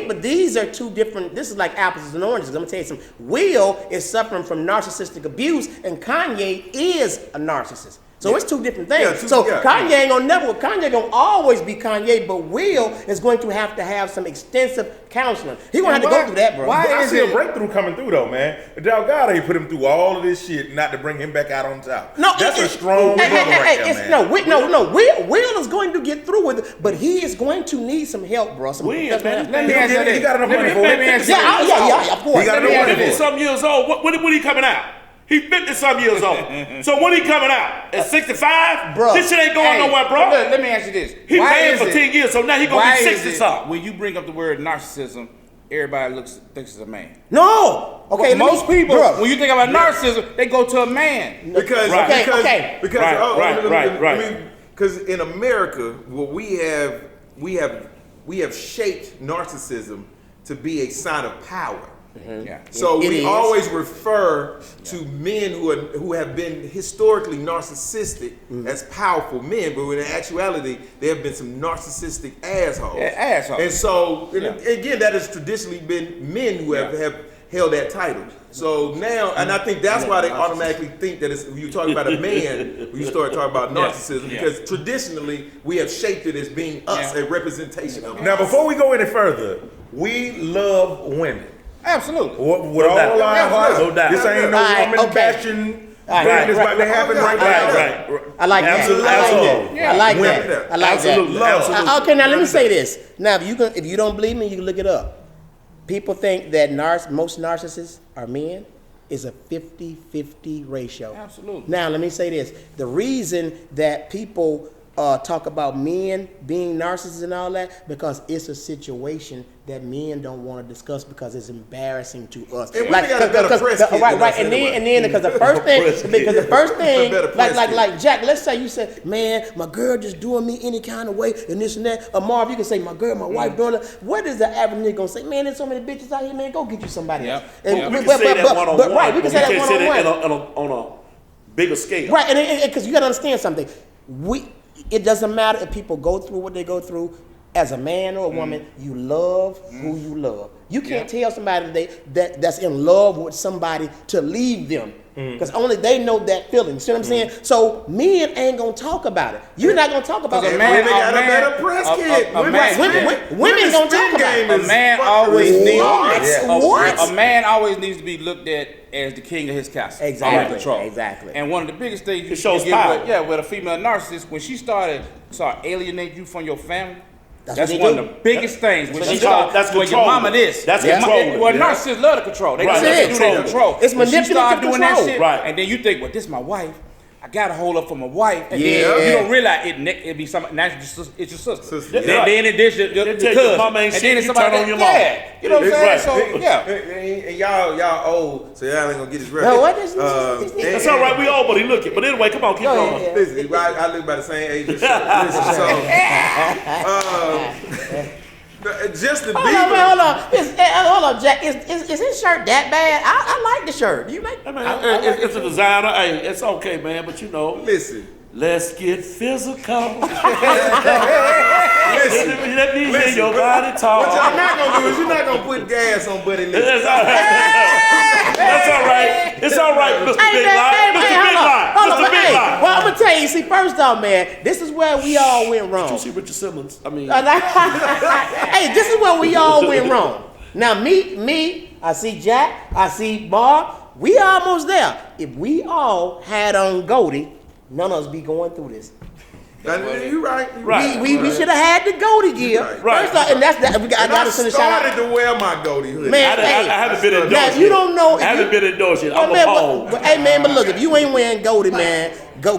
Speaker 1: But these are two different. This is like apples and oranges. Let me tell you something. Will is suffering from narcissistic abuse, and Kanye is a narcissist. So it's two different things.
Speaker 4: Yeah,
Speaker 1: Kanye ain't Kanye gonna always be Kanye, but Will is going to have some extensive counseling. He gonna have to go through that, bro.
Speaker 6: Why is there a breakthrough coming through though, man? God ain't put him through all of this shit not to bring him back out on top.
Speaker 1: No,
Speaker 6: that's a strong brother right there, man.
Speaker 1: Will is going to get through with it, but he is going to need some help, bro.
Speaker 3: Let me ask
Speaker 6: He
Speaker 3: you
Speaker 6: got enough money for it.
Speaker 1: Yeah, of course.
Speaker 6: He got enough money for
Speaker 3: 50
Speaker 6: it.
Speaker 3: some years old. When he coming out? He 50 some years old. So when he coming out? At 65?
Speaker 1: Bro.
Speaker 3: This shit ain't going nowhere, bro.
Speaker 5: Let me ask you this.
Speaker 3: He paying for 10 years, so now he gonna be 60 something.
Speaker 5: When you bring up the word narcissism, everybody thinks it's a man.
Speaker 1: No. Okay.
Speaker 5: Most people, when you think about narcissism, they go to a man.
Speaker 4: Because in America, what we have shaped narcissism to be a sign of power.
Speaker 1: Mm-hmm.
Speaker 5: Yeah.
Speaker 4: So we always refer to men who have been historically narcissistic as powerful men, but in actuality, there have been some narcissistic assholes.
Speaker 5: Yeah, assholes.
Speaker 4: And so, again, that has traditionally been men who have held that title. So now, and I think that's why they automatically think that when you talk about a man, when you start talking about narcissism, because traditionally we have shaped it as being us, a representation of us.
Speaker 6: Now, before we go any further, we love women.
Speaker 5: Absolutely.
Speaker 6: With all our hearts.
Speaker 3: No doubt.
Speaker 6: This ain't no woman bashing. That's about to happen right now.
Speaker 3: Right.
Speaker 1: I like that.
Speaker 3: Absolutely.
Speaker 1: I like that. I like
Speaker 3: Absolutely.
Speaker 1: that.
Speaker 3: Absolutely.
Speaker 1: Okay, now let me say this. Now, if you don't believe me, you can look it up. People think that most narcissists are men. Is a 50-50 ratio.
Speaker 5: Absolutely.
Speaker 1: Now, let me say this. The reason that people talk about men being narcissists and all that, because it's a situation that men don't want to discuss because it's embarrassing to us.
Speaker 4: And we got a better press kit than us
Speaker 1: and
Speaker 4: anyway.
Speaker 1: then because the first thing, like Jack, let's say you said, man, my girl just doing me any kind of way and this and that. Or Marv, you can say, my girl, my wife doing it. What is the average nigga gonna say? Man, there's so many bitches out here, man, go get you somebody else.
Speaker 3: And we can say that one-on-one.
Speaker 1: Right, we can say that
Speaker 3: one-on-one. On a bigger scale.
Speaker 1: Right, and because you gotta understand something. It doesn't matter if people go through what they go through. As a man or a woman, you love who you love. You can't tell somebody that's in love with somebody to leave them. Because only they know that feeling. See what I'm saying? So men ain't gonna talk about it. You're not gonna talk about it.
Speaker 4: Women got a better press kit.
Speaker 1: Women gonna talk about it.
Speaker 5: A man always
Speaker 1: What?
Speaker 5: A man always needs to be looked at as the king of his castle.
Speaker 1: Exactly.
Speaker 5: Control.
Speaker 1: Exactly.
Speaker 5: And one of the biggest things you
Speaker 3: shows
Speaker 5: get
Speaker 3: power.
Speaker 5: with a female narcissist, when she started alienate you from your family. That's
Speaker 1: what
Speaker 5: one
Speaker 1: they
Speaker 5: of the biggest things. When
Speaker 3: That's
Speaker 5: she started,
Speaker 3: that's
Speaker 5: when your mama
Speaker 3: controlling.
Speaker 5: this.
Speaker 3: That's controlling.
Speaker 5: Well, narcissists love to control. They
Speaker 3: Right.
Speaker 5: just do they control.
Speaker 1: It's
Speaker 5: When she
Speaker 1: manipulative
Speaker 5: start doing that
Speaker 1: control.
Speaker 5: shit,
Speaker 3: Right.
Speaker 5: and then you think, well, this is my wife. I gotta hold up for my wife, and
Speaker 1: Yeah.
Speaker 5: then you don't realize it be somebody. Now it's your sister.
Speaker 3: Yeah.
Speaker 5: Then it is your
Speaker 3: They take
Speaker 5: cousin.
Speaker 3: your mama ain't
Speaker 5: and
Speaker 3: shit,
Speaker 5: then it's
Speaker 3: you
Speaker 5: somebody
Speaker 3: turn on your
Speaker 5: that-
Speaker 3: mama.
Speaker 5: Yeah, you know what I'm saying?
Speaker 3: Right.
Speaker 5: So yeah.
Speaker 4: And y'all old, so y'all ain't gonna get this right.
Speaker 1: No, what is
Speaker 3: That's all right. We all but he looking. But anyway, come on, keep going.
Speaker 1: yeah.
Speaker 4: Listen, I live by the same age. Listen, Justin Bieber.
Speaker 1: Hold on, Jack. Is his shirt that bad? I like the shirt. Do you like?
Speaker 3: It's a designer. Hey, it's okay, man. But you know,
Speaker 4: Listen.
Speaker 3: let's get physical.
Speaker 4: Listen.
Speaker 3: Let me hear your body talk.
Speaker 4: What y'all not gonna do is you're not gonna put gas on Buddy Lee.
Speaker 3: That's all right. That's all right. It's all right, Mr. Big Line. Mr. Big Line. Mr. Big Line.
Speaker 1: Well, I'm gonna tell you. See, first off, man, this is where we all went wrong.
Speaker 3: You see Richard Simmons? I mean,
Speaker 1: Hey, this is where we all went wrong. Now, me, I see Jack, I see Bob. We almost there. If we all had on Goldie, none of us be going through this.
Speaker 4: You right.
Speaker 1: We should have had the Goldie gear.
Speaker 3: Right.
Speaker 1: First off, and that's that. I
Speaker 4: started to wear my Goldie hoodie.
Speaker 1: Man,
Speaker 3: I haven't been endorsed
Speaker 1: now, if you don't know,
Speaker 3: I haven't been endorsed yet. I'm
Speaker 1: man,
Speaker 3: appalled.
Speaker 1: hey man, but look, if you ain't wearing Goldie, man,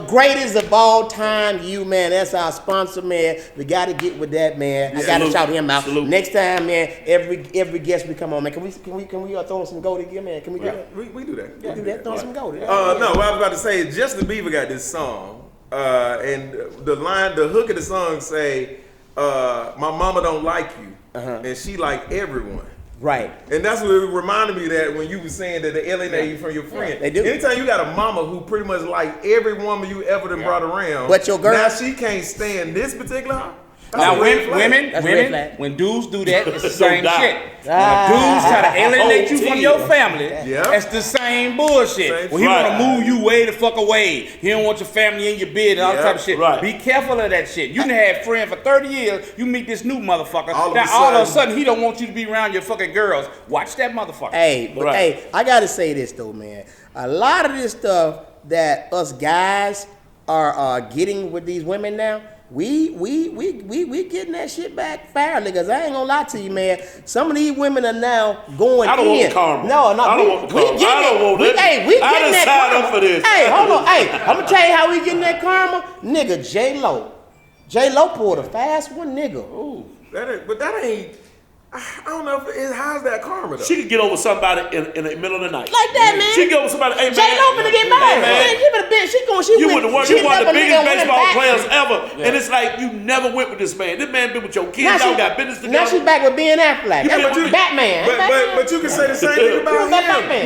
Speaker 1: greatest of all time, you man, that's our sponsor, man. We got to get with that, man. I got to shout him out.
Speaker 3: Salute.
Speaker 1: Next time, man, every guest we come on, man, can we throw some Goldie gear, man? Can we do that?
Speaker 4: We do that.
Speaker 1: Yeah, do that. Throw some Goldie.
Speaker 4: No, what I was about to say is Justin Bieber got this song, and the hook of the song say, "My mama don't like you, and she like everyone."
Speaker 1: Right.
Speaker 4: And that's what it reminded me that when you were saying that they alienate you from your friend.
Speaker 1: They do.
Speaker 4: Anytime you got a mama who pretty much like every woman you ever done brought around,
Speaker 1: But your girl-
Speaker 4: now she can't stand this particular.
Speaker 5: Now,
Speaker 4: red flag.
Speaker 5: women, when dudes do that, it's the same
Speaker 3: doubt.
Speaker 5: shit. When dudes try to alienate you from your family,
Speaker 4: Yeah.
Speaker 5: it's the same bullshit.
Speaker 4: Same
Speaker 5: Well, he
Speaker 3: shit.
Speaker 5: want to move you way the fuck away. He don't want your family in your bed and all that
Speaker 4: Yeah.
Speaker 5: type of shit.
Speaker 3: Right.
Speaker 5: Be careful of that shit. You done had friends for 30 years. You meet this new motherfucker.
Speaker 4: All of
Speaker 5: Now,
Speaker 4: a
Speaker 5: all of a
Speaker 4: sudden-
Speaker 5: sudden, he don't want you to be around your fucking girls. Watch that motherfucker.
Speaker 1: Hey, but
Speaker 3: Right.
Speaker 1: hey, I gotta say this though, man. A lot of this stuff that us guys are getting with these women now, we getting that shit back fairly. Cause I ain't gonna lie to you, man. Some of these women are now going
Speaker 3: I don't
Speaker 1: in.
Speaker 3: want karma.
Speaker 1: No,
Speaker 3: I don't want karma. I don't want that.
Speaker 1: Hey, we
Speaker 3: I
Speaker 1: getting
Speaker 3: done
Speaker 1: that
Speaker 3: signed
Speaker 1: karma.
Speaker 3: up for this.
Speaker 1: Hey, hold on. Hey, I'm gonna tell you how we getting that karma, nigga. J-Lo pulled a fast one, nigga. Ooh.
Speaker 4: That ain't. I don't know how's that karma though.
Speaker 3: She could get over somebody in the middle of the night.
Speaker 1: Like that, man.
Speaker 3: She could get over somebody. Hey, man.
Speaker 1: J-Lo finna get married.
Speaker 3: Hey, man.
Speaker 1: She finna be. She
Speaker 3: You
Speaker 1: went.
Speaker 3: were one
Speaker 1: she
Speaker 3: of
Speaker 1: never
Speaker 3: the biggest
Speaker 1: nigga went
Speaker 3: baseball
Speaker 1: back.
Speaker 3: players ever, and it's like you never went with this man. This man been with your kids. Y'all got business together.
Speaker 1: Now she's back with Ben Affleck.
Speaker 3: Yeah,
Speaker 1: That's
Speaker 3: but you-
Speaker 1: Batman.
Speaker 4: But you can say the same thing about
Speaker 1: Batman.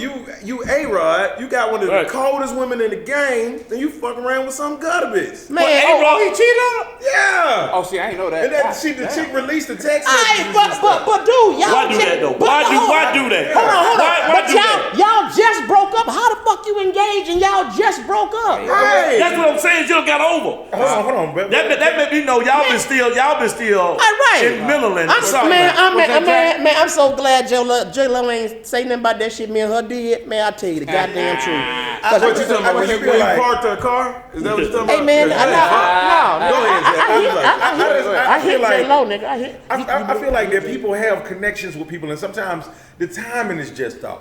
Speaker 4: him. You A-Rod, you got one of the
Speaker 3: Right.
Speaker 4: coldest women in the game, then you fucking around with some gutter bitch.
Speaker 1: Man,
Speaker 3: A-Rod-
Speaker 1: he cheated on her?
Speaker 4: Yeah.
Speaker 5: Oh, see, I ain't know that.
Speaker 4: And then the chick released the text
Speaker 1: Hey,
Speaker 4: messages and stuff.
Speaker 1: but dude, y'all
Speaker 3: Why do that, though? Why do that?
Speaker 1: Hold on.
Speaker 3: Why
Speaker 1: But
Speaker 3: do that?
Speaker 1: y'all just broke up. How the fuck you engaged and y'all just broke up?
Speaker 4: Hey.
Speaker 3: That's what I'm saying. You done got over.
Speaker 6: Hold on, bro.
Speaker 3: That made me know y'all been still
Speaker 1: All right.
Speaker 3: in Millerland. or something.
Speaker 1: Man, I'm so glad J-Lo ain't say nothing about that shit me and her did. Man, I tell you the goddamn truth.
Speaker 4: What you talking about? When you
Speaker 6: feel like-
Speaker 4: parked her car? Is that what you talking about?
Speaker 1: Hey man,
Speaker 4: Yeah.
Speaker 1: no.
Speaker 4: Go ahead, Zach.
Speaker 1: I hit
Speaker 6: feel like-
Speaker 1: J-Lo, nigga.
Speaker 6: I feel like that people have connections with people, and sometimes the timing is just off.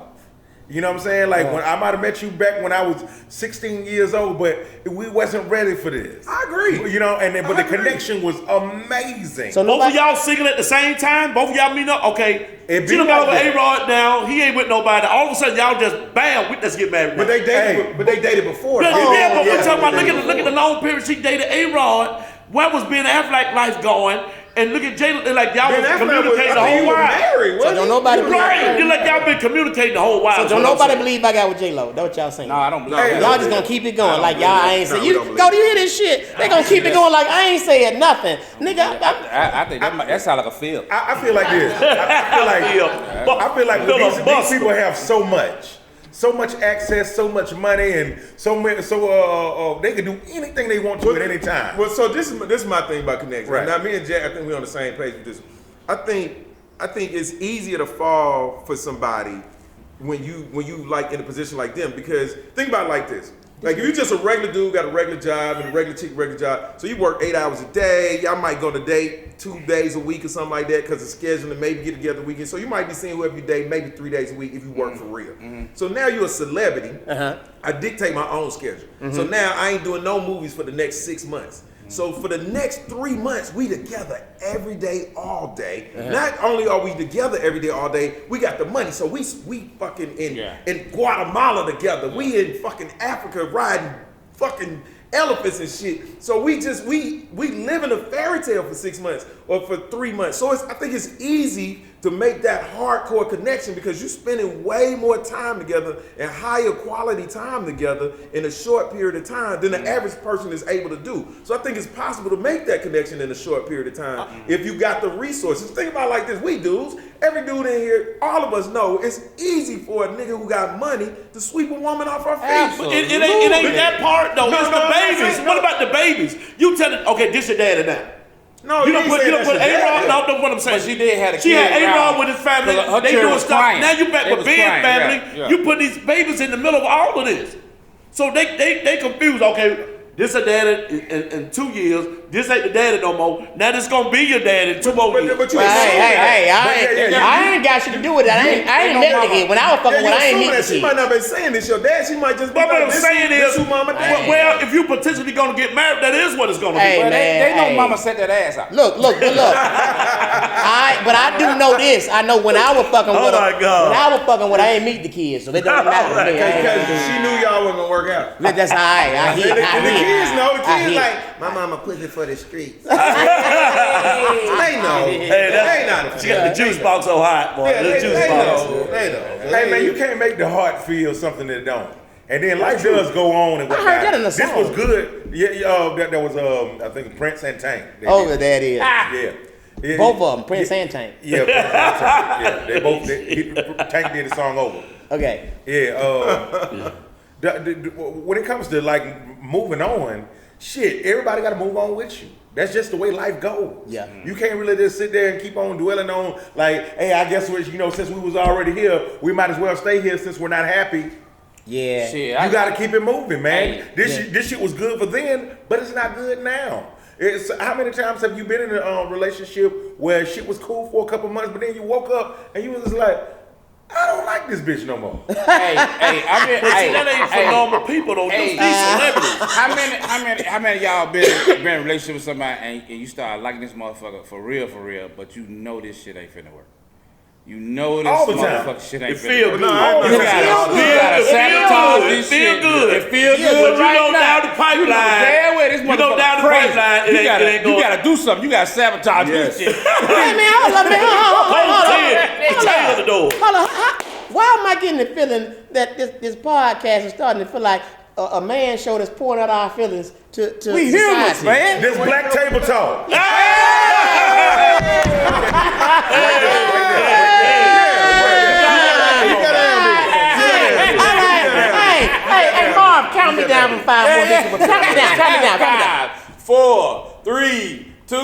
Speaker 6: You know what I'm saying? Like when I might have met you back when I was 16 years old, but we wasn't ready for this.
Speaker 4: I agree.
Speaker 6: You know, but the
Speaker 4: I agree.
Speaker 6: connection was amazing.
Speaker 1: So
Speaker 3: Both of
Speaker 1: nobody.
Speaker 3: y'all single at the same time? Both of y'all meet up? Okay.
Speaker 6: It be
Speaker 3: She done got
Speaker 6: like
Speaker 3: over
Speaker 6: that.
Speaker 3: A-Rod now. He ain't with nobody. All of a sudden, y'all just, bam, let's get married now.
Speaker 4: But they dated.
Speaker 6: Hey.
Speaker 4: But they dated before.
Speaker 3: Yeah,
Speaker 4: though.
Speaker 3: yeah, but we're
Speaker 4: Yeah,
Speaker 3: talking about,
Speaker 4: they
Speaker 3: look
Speaker 4: dated
Speaker 3: at the long period she dated A-Rod. Where was Ben Affleck life going? And look at Jada, like y'all
Speaker 4: Ben
Speaker 3: was
Speaker 4: Affleck
Speaker 3: communicating the
Speaker 4: I think
Speaker 3: whole
Speaker 4: he was
Speaker 3: while.
Speaker 4: married,
Speaker 1: So
Speaker 4: wasn't
Speaker 1: don't
Speaker 4: he?
Speaker 1: nobody
Speaker 4: He was
Speaker 1: believe.
Speaker 3: Right, just like y'all been communicating the whole while.
Speaker 1: So
Speaker 3: is
Speaker 1: don't
Speaker 3: what I'm
Speaker 1: nobody
Speaker 3: saying.
Speaker 1: believe I got with J-Lo. That's what y'all saying.
Speaker 5: No, I don't believe
Speaker 4: Hey,
Speaker 5: that.
Speaker 1: Y'all just gonna keep it going like y'all ain't say
Speaker 4: No, we
Speaker 1: you
Speaker 4: don't believe
Speaker 1: go to hear this shit. They gonna keep it going like I ain't saying nothing, nigga.
Speaker 5: I think that sounds like a field.
Speaker 6: I feel like this. I feel like these people have so much access, so much money, and they can do anything they want to at any time.
Speaker 4: Well, so this is my thing about connection.
Speaker 6: Right.
Speaker 4: Now, me and Jack, I think we're on the same page with this. I think it's easier to fall for somebody when you like in a position like them, because think about it like this. Like if you're just a regular dude, got a regular job, and a regular chick, regular job, so you work 8 hours a day, y'all might go on a date 2 days a week or something like that because of scheduling, maybe get together the weekend. So you might be seeing whoever you date maybe 3 days a week if you work for real. So now you're a celebrity. I dictate my own schedule. So now I ain't doing no movies for the next 6 months. So for the next 3 months, we together every day, all day. Not only are we together every day, all day, we got the money. So we fucking in Guatemala together. We in fucking Africa riding fucking elephants and shit. So we live in a fairy tale for 6 months or for 3 months. So I think it's easy to make that hardcore connection because you're spending way more time together and higher quality time together in a short period of time than the average person is able to do. So I think it's possible to make that connection in a short period of time if you got the resources. Think about it like this, we dudes, every dude in here, all of us know it's easy for a nigga who got money to sweep a woman off her feet.
Speaker 3: But it ain't that part though. It's the babies. What about the babies? You tell it, okay, this your daddy now.
Speaker 4: No,
Speaker 3: You don't put A-Rod. No, that's what I'm saying.
Speaker 5: But she did have a
Speaker 3: She
Speaker 5: kid
Speaker 3: had A-Rod
Speaker 5: around.
Speaker 3: with his family.
Speaker 5: Her
Speaker 3: They
Speaker 5: children
Speaker 3: doing
Speaker 5: was
Speaker 3: stuff.
Speaker 5: crying.
Speaker 3: Now you back
Speaker 5: They
Speaker 3: with
Speaker 5: was
Speaker 3: Ben's
Speaker 5: crying,
Speaker 3: family.
Speaker 5: yeah.
Speaker 3: You put these babies in the middle of all of this. So they confused. Okay, this a daddy in 2 years. This ain't the daddy no more. Now this gonna be your daddy in 2 more years.
Speaker 4: But you
Speaker 1: Hey, I ain't got shit to do with that. I ain't met the kid. When I was fucking, when I ain't meet the
Speaker 4: She
Speaker 1: kid.
Speaker 4: might not be saying this your dad. She might just be
Speaker 3: But what I'm
Speaker 4: this
Speaker 3: saying
Speaker 4: this
Speaker 3: is,
Speaker 4: who mama dad.
Speaker 3: well, if you potentially gonna get married, that is what it's gonna
Speaker 1: Hey,
Speaker 3: be.
Speaker 5: But they know
Speaker 1: hey.
Speaker 5: mama set that ass out.
Speaker 1: Look. But I do know this. I know when I was fucking with her.
Speaker 3: my God.
Speaker 1: When I was fucking with her, I ain't meet the kids, so it don't matter to me.
Speaker 4: Because she knew y'all wasn't gonna work out.
Speaker 1: That's all right. I hear.
Speaker 4: The kids know. The
Speaker 1: I
Speaker 4: kids
Speaker 1: hear.
Speaker 4: like, my mama pussy for the streets. They know. They not.
Speaker 3: She got the juice box so hot, boy.
Speaker 4: Yeah,
Speaker 3: The juice
Speaker 4: they
Speaker 3: box.
Speaker 4: know. They know.
Speaker 6: Hey man, you can't make the heart feel something that don't. And then life does go on and whatnot.
Speaker 1: I heard that in the song.
Speaker 6: This was good. Yeah, that was I think Prince and Tank.
Speaker 1: That is.
Speaker 6: Yeah.
Speaker 1: Both of them, Prince and Tank.
Speaker 6: Yeah, Prince and Tank. Yeah, they both. Tank did the song over.
Speaker 1: Okay.
Speaker 6: Yeah. When it comes to like moving on, shit, everybody got to move on with you. That's just the way life goes.
Speaker 1: Yeah.
Speaker 6: You can't really just sit there and keep on dwelling on like, hey, I guess since we was already here, we might as well stay here since we're not happy.
Speaker 1: Yeah.
Speaker 5: Shit,
Speaker 6: You got to keep it moving, man.
Speaker 5: Hey,
Speaker 6: This shit was good for then, but it's not good now. How many times have you been in a relationship where shit was cool for a couple months, but then you woke up and you was just like, I don't like this bitch no more.
Speaker 3: That ain't for normal people though. These celebrities.
Speaker 5: How many of y'all been in a relationship with somebody and you start liking this motherfucker for real, but you know this shit ain't finna work. You know this
Speaker 6: All the time.
Speaker 5: motherfucker shit ain't
Speaker 3: It feel good.
Speaker 5: You gotta sabotage this shit.
Speaker 3: Feel good.
Speaker 5: It feel good
Speaker 3: But you
Speaker 5: right
Speaker 3: know
Speaker 5: now.
Speaker 3: down the pipeline.
Speaker 5: You know damn well this
Speaker 3: You know
Speaker 5: motherfucker
Speaker 3: down the
Speaker 5: crazy.
Speaker 3: pipeline, it ain't
Speaker 5: You
Speaker 3: going.
Speaker 5: gotta do something. You gotta sabotage this shit.
Speaker 1: Hey man, hold on.
Speaker 3: Tell the door.
Speaker 1: Hold on. Why am I getting the feeling that this podcast is starting to feel like a man show that's pouring out our feelings to
Speaker 5: We
Speaker 1: society?
Speaker 5: humans, man.
Speaker 6: This black table talk.
Speaker 1: Hey, Marv, count me down from 5 more minutes. Count me down.
Speaker 5: 5, 4, 3, 2,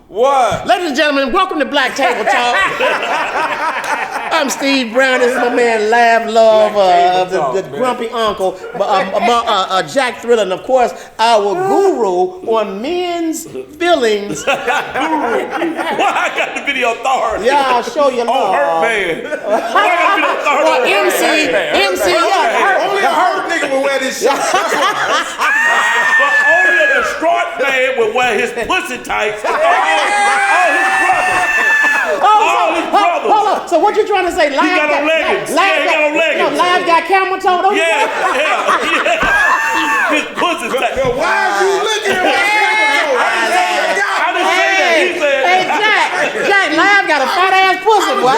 Speaker 5: 1.
Speaker 1: Ladies and gentlemen, welcome to Black Table Talk. I'm Steve Brown. This is my man Lav Love, the grumpy uncle, Jack Thriller, and of course our guru on men's feelings.
Speaker 3: Why I got the video authority?
Speaker 1: Yeah, I'll show you love.
Speaker 3: Oh, Hurt Man. Why I got the video authority?
Speaker 1: Well, MC, yeah.
Speaker 4: Only a hurt nigga will wear this shit.
Speaker 3: But only a distraught man will wear his pussy tights. All his brothers.
Speaker 1: Hold on. So what you trying to say? Live
Speaker 3: He got on leggings. He got on leggings.
Speaker 1: No, Live got camel toe. Don't
Speaker 3: Yeah. His pussy's tight.
Speaker 4: Yo, why are you looking at my
Speaker 3: I didn't say that. He said.
Speaker 1: Hey, Jack, Live got a fat ass pussy, boy.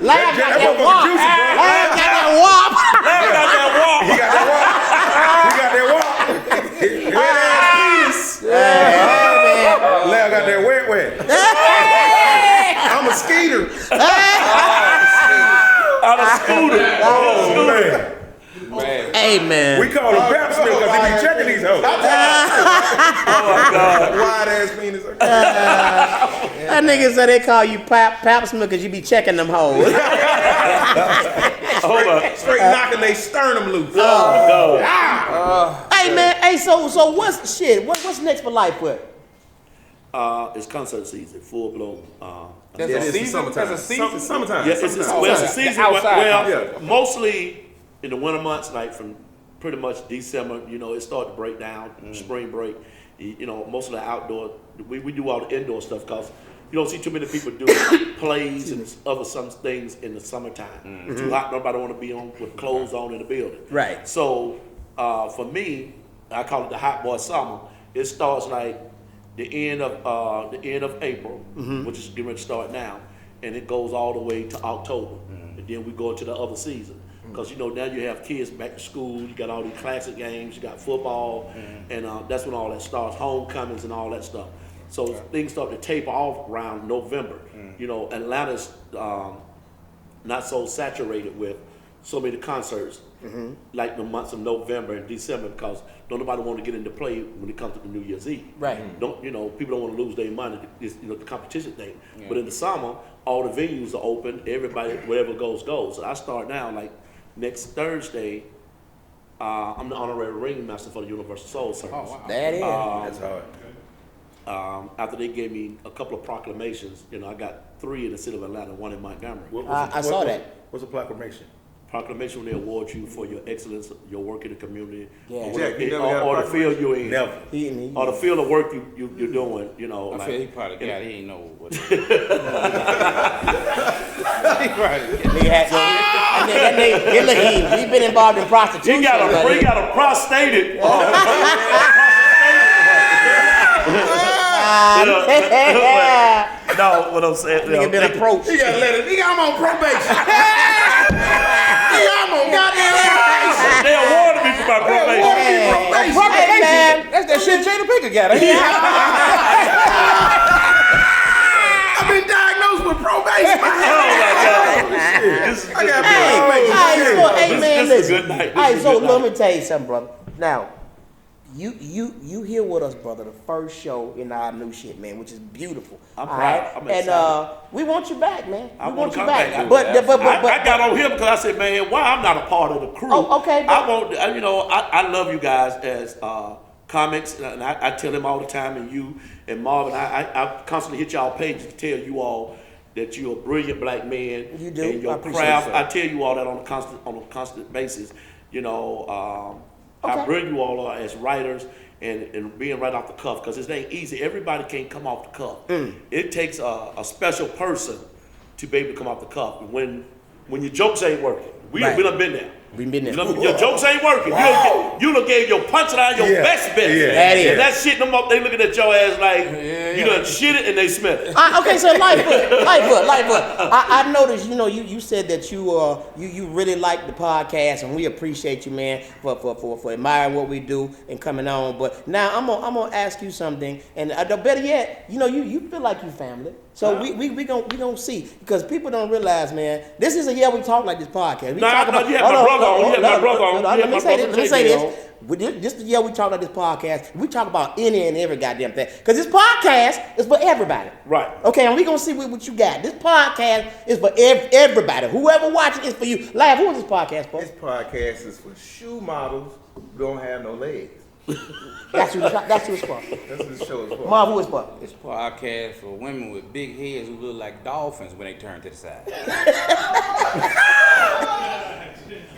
Speaker 1: Live got that wop. Live got that wop.
Speaker 3: Larry got that walk.
Speaker 6: He got that walk. Larry got that wet.
Speaker 4: I'm a skeeter.
Speaker 3: On a scooter.
Speaker 6: Oh, man.
Speaker 1: Hey, man.
Speaker 6: We call him Pap Smear because he be checking these hoes.
Speaker 3: Oh, my God.
Speaker 4: Wide ass penis.
Speaker 1: That nigga said they call you Pap Smear because you be checking them hoes.
Speaker 3: Hold on.
Speaker 4: Straight knocking they sternum loose.
Speaker 3: No.
Speaker 1: Hey, man. Hey, so what's next for Lightfoot?
Speaker 3: It's concert season, full blown.
Speaker 5: There's a season.
Speaker 4: Summertime.
Speaker 3: Yeah, it's a season.
Speaker 5: Outside.
Speaker 3: Mostly in the winter months, like from pretty much December, it started to break down. Spring break, most of the outdoor. We do all the indoor stuff because you don't see too many people do plays and some things in the summertime. Too hot, nobody want to be on with clothes on in the building.
Speaker 1: Right.
Speaker 3: So for me, I call it the hot boy summer. It starts like the end of April, which is getting ready to start now, and it goes all the way to October, and then we go into the other season. Because now you have kids back to school, you got all these classic games, you got football, and that's when all that starts, homecomings and all that stuff. So things start to taper off around November. Atlanta's not so saturated with so many concerts like the months of November and December because don't nobody want to get into play when it comes to the New Year's Eve.
Speaker 1: Right.
Speaker 3: People don't want to lose their money. It's the competition thing. Yeah. But in the summer, all the venues are open. Everybody, wherever goes. So I start now. Like next Thursday, I'm the honorary ringmaster for the Universal Soul Service.
Speaker 5: Oh, wow.
Speaker 1: That is.
Speaker 6: That's hard.
Speaker 3: After they gave me a couple of proclamations, I got 3 in the city of Atlanta, 1 in Montgomery.
Speaker 1: I saw that.
Speaker 6: What's a proclamation?
Speaker 3: Proclamation when they award you for your excellence, your work in the community,
Speaker 1: Yeah.
Speaker 4: Jack, you never got a
Speaker 3: or the field you're in,
Speaker 6: Never.
Speaker 3: or the field of work you're doing.
Speaker 5: I feel he probably got. He ain't know what. He
Speaker 1: been involved in prostitution.
Speaker 3: He got a prostated. No, what I'm saying.
Speaker 1: Nigga been approached.
Speaker 4: He gotta let it. Nigga, I'm on probation. Nigga, I'm on goddamn probation.
Speaker 3: They awarded me for my probation.
Speaker 5: Hey, man. That's that shit Jada Pinkett got.
Speaker 4: I've been diagnosed with probation.
Speaker 3: Oh my God.
Speaker 1: Hey, man,
Speaker 3: This is a
Speaker 1: listen.
Speaker 3: good night.
Speaker 1: All right, so let me tell you something, brother. Now, you here with us, brother, the first show in our new shit, man, which is beautiful.
Speaker 3: I'm
Speaker 1: all
Speaker 3: proud.
Speaker 1: right?
Speaker 3: I'm
Speaker 1: and
Speaker 3: excited.
Speaker 1: we want you back, man.
Speaker 3: I
Speaker 1: We
Speaker 3: want
Speaker 1: want
Speaker 3: to
Speaker 1: you
Speaker 3: come
Speaker 1: back.
Speaker 3: back.
Speaker 1: But
Speaker 3: I got on here because I said, man, why I'm not a part of the crew?
Speaker 1: Oh, okay,
Speaker 3: I want, I love you guys as comics, and I tell them all the time, and you and Marvin, I constantly hit y'all pages to tell you all that you're a brilliant black man.
Speaker 1: You do.
Speaker 3: And your
Speaker 1: I appreciate
Speaker 3: craft.
Speaker 1: it,
Speaker 3: I tell you all that on a constant basis. How brilliant you all are as writers. And being right off the cuff, because it ain't easy. Everybody can't come off the cuff. It takes a special person to be able to come off the cuff. When your jokes ain't working, we done been there.
Speaker 1: We've been there.
Speaker 3: Your jokes ain't working. You done gave your punchline your best bet.
Speaker 6: Yeah.
Speaker 1: That is.
Speaker 3: And that shit them up, they looking at your ass like you done shit it and they smell it.
Speaker 1: Okay, so Lightfoot. I noticed, you said that you really like the podcast, and we appreciate you, man, for admiring what we do and coming on. But now I'm gonna ask you something, and better yet, you feel like you family. So we gonna see, because people don't realize, man, this is a We Talk Like This podcast. We talk about.
Speaker 3: You had my brother on. You had my brother on.
Speaker 1: Let me say this. This is the We Talk Like This podcast. We talk about any and every goddamn thing, because this podcast is for everybody.
Speaker 3: Right.
Speaker 1: Okay, and we gonna see what you got. This podcast is for everybody. Whoever watching is for you. Laugh. Who is this podcast for?
Speaker 4: This podcast is for shoe models who don't have no legs.
Speaker 1: That's who it's for.
Speaker 4: That's what this show is for.
Speaker 1: Marv, who is for?
Speaker 5: This podcast for women with big heads who look like dolphins when they turn to the side.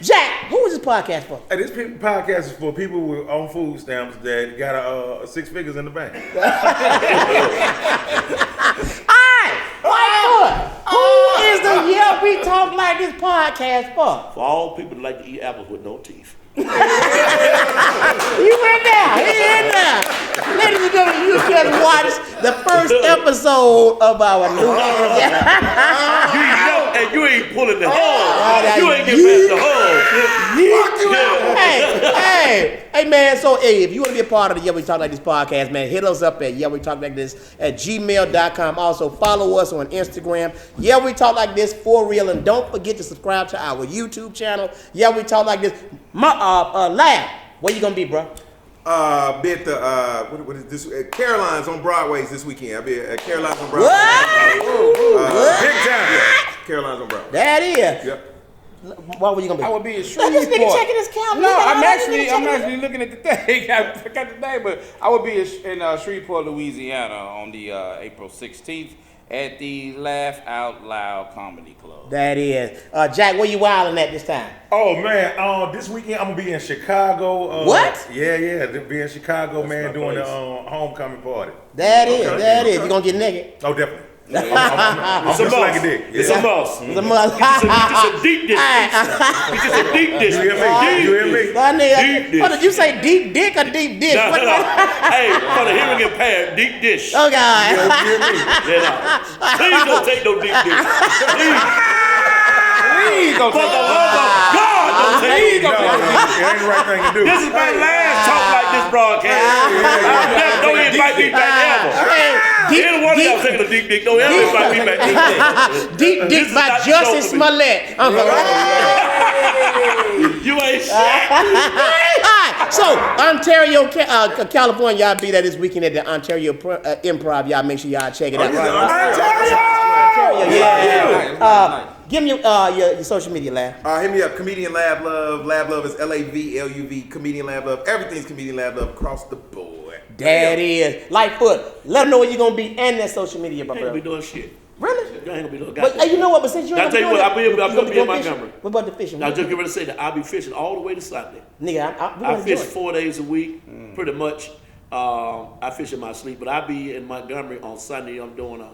Speaker 1: Jack, who is this podcast for?
Speaker 6: Hey, this podcast is for people with on food stamps that got 6 figures in the bank.
Speaker 1: Who is the We Talk Like This podcast for?
Speaker 3: For all people that like to eat apples with no teeth.
Speaker 1: He went down. He in there. Ladies and gentlemen, you just watched the first episode of our new
Speaker 3: And you ain't pulling the hole. You ain't getting past the hole.
Speaker 1: Hey, man. So, if you want to be a part of the We Talk Like This podcast, man, hit us up at We Talk Like This at gmail.com. Also, follow us on Instagram. We Talk Like This for real, and don't forget to subscribe to our YouTube channel. We Talk Like This. Laugh. Where you gonna be, bro?
Speaker 4: Be at the what is this? Caroline's on Broadway's this weekend. I'll be at Caroline's on Broadway.
Speaker 1: What?
Speaker 4: Big time. Yeah. Caroline's on Broadway.
Speaker 1: That is.
Speaker 4: Yep.
Speaker 1: Where were you gonna be?
Speaker 5: I would be in
Speaker 1: This
Speaker 5: Shreveport.
Speaker 1: nigga checking his calendar.
Speaker 5: No, I'm actually looking at the thing. I forgot the name, but I would be in Shreveport, Louisiana on the April 16th at the Laugh Out Loud Comedy Club.
Speaker 1: That is. Jack, where you wilding at this time?
Speaker 6: Oh man, this weekend I'm gonna be in Chicago.
Speaker 1: What?
Speaker 6: Yeah, be in Chicago, man, doing the homecoming party.
Speaker 1: That is. You gonna get naked?
Speaker 6: Oh, definitely. I'm just like a dick.
Speaker 3: It's a must.
Speaker 1: It's a must.
Speaker 3: It's a deep dish. It's just a deep dish.
Speaker 6: You hear me?
Speaker 1: That nigga,
Speaker 3: Deep dish.
Speaker 1: what did you say? Deep dick or deep dish?
Speaker 3: No. Hey, for the hearing impaired, deep dish.
Speaker 1: Oh God.
Speaker 3: Please don't take no deep dish.
Speaker 5: Please don't
Speaker 3: For the love of God, don't take no deep dish.
Speaker 6: It ain't the right thing to do.
Speaker 3: This is my last Talk Like This broadcast. Don't invite me back ever. Either one of y'all taking a deep dick. Don't ever invite me back.
Speaker 1: Deep dick by Justice Smollett.
Speaker 3: You ain't shit.
Speaker 1: Alright, so Ontario, California, y'all be there this weekend at the Ontario Improv. Y'all make sure y'all check it out. Ontario, yeah. Give me your social media, Lab.
Speaker 4: Hit me up, Comedian Lab Love. Lab Love is LAVLUV. Comedian Lab Love. Everything's Comedian Lab Love across the board.
Speaker 1: That is. Lightfoot, let them know where you're going to be and that social media, my
Speaker 3: I ain't gonna be
Speaker 1: brother.
Speaker 3: doing shit.
Speaker 1: Really?
Speaker 3: I ain't gonna be doing
Speaker 1: But you know what? But since you ain't
Speaker 3: I'll tell you what, I'll be in Montgomery.
Speaker 1: What about the fishing?
Speaker 3: I was just getting ready to say that I'll be fishing all the way to Sunday.
Speaker 1: Nigga,
Speaker 3: I fish 4 days a week, pretty much. I fish in my sleep, but I'll be in Montgomery on Sunday. I'm doing an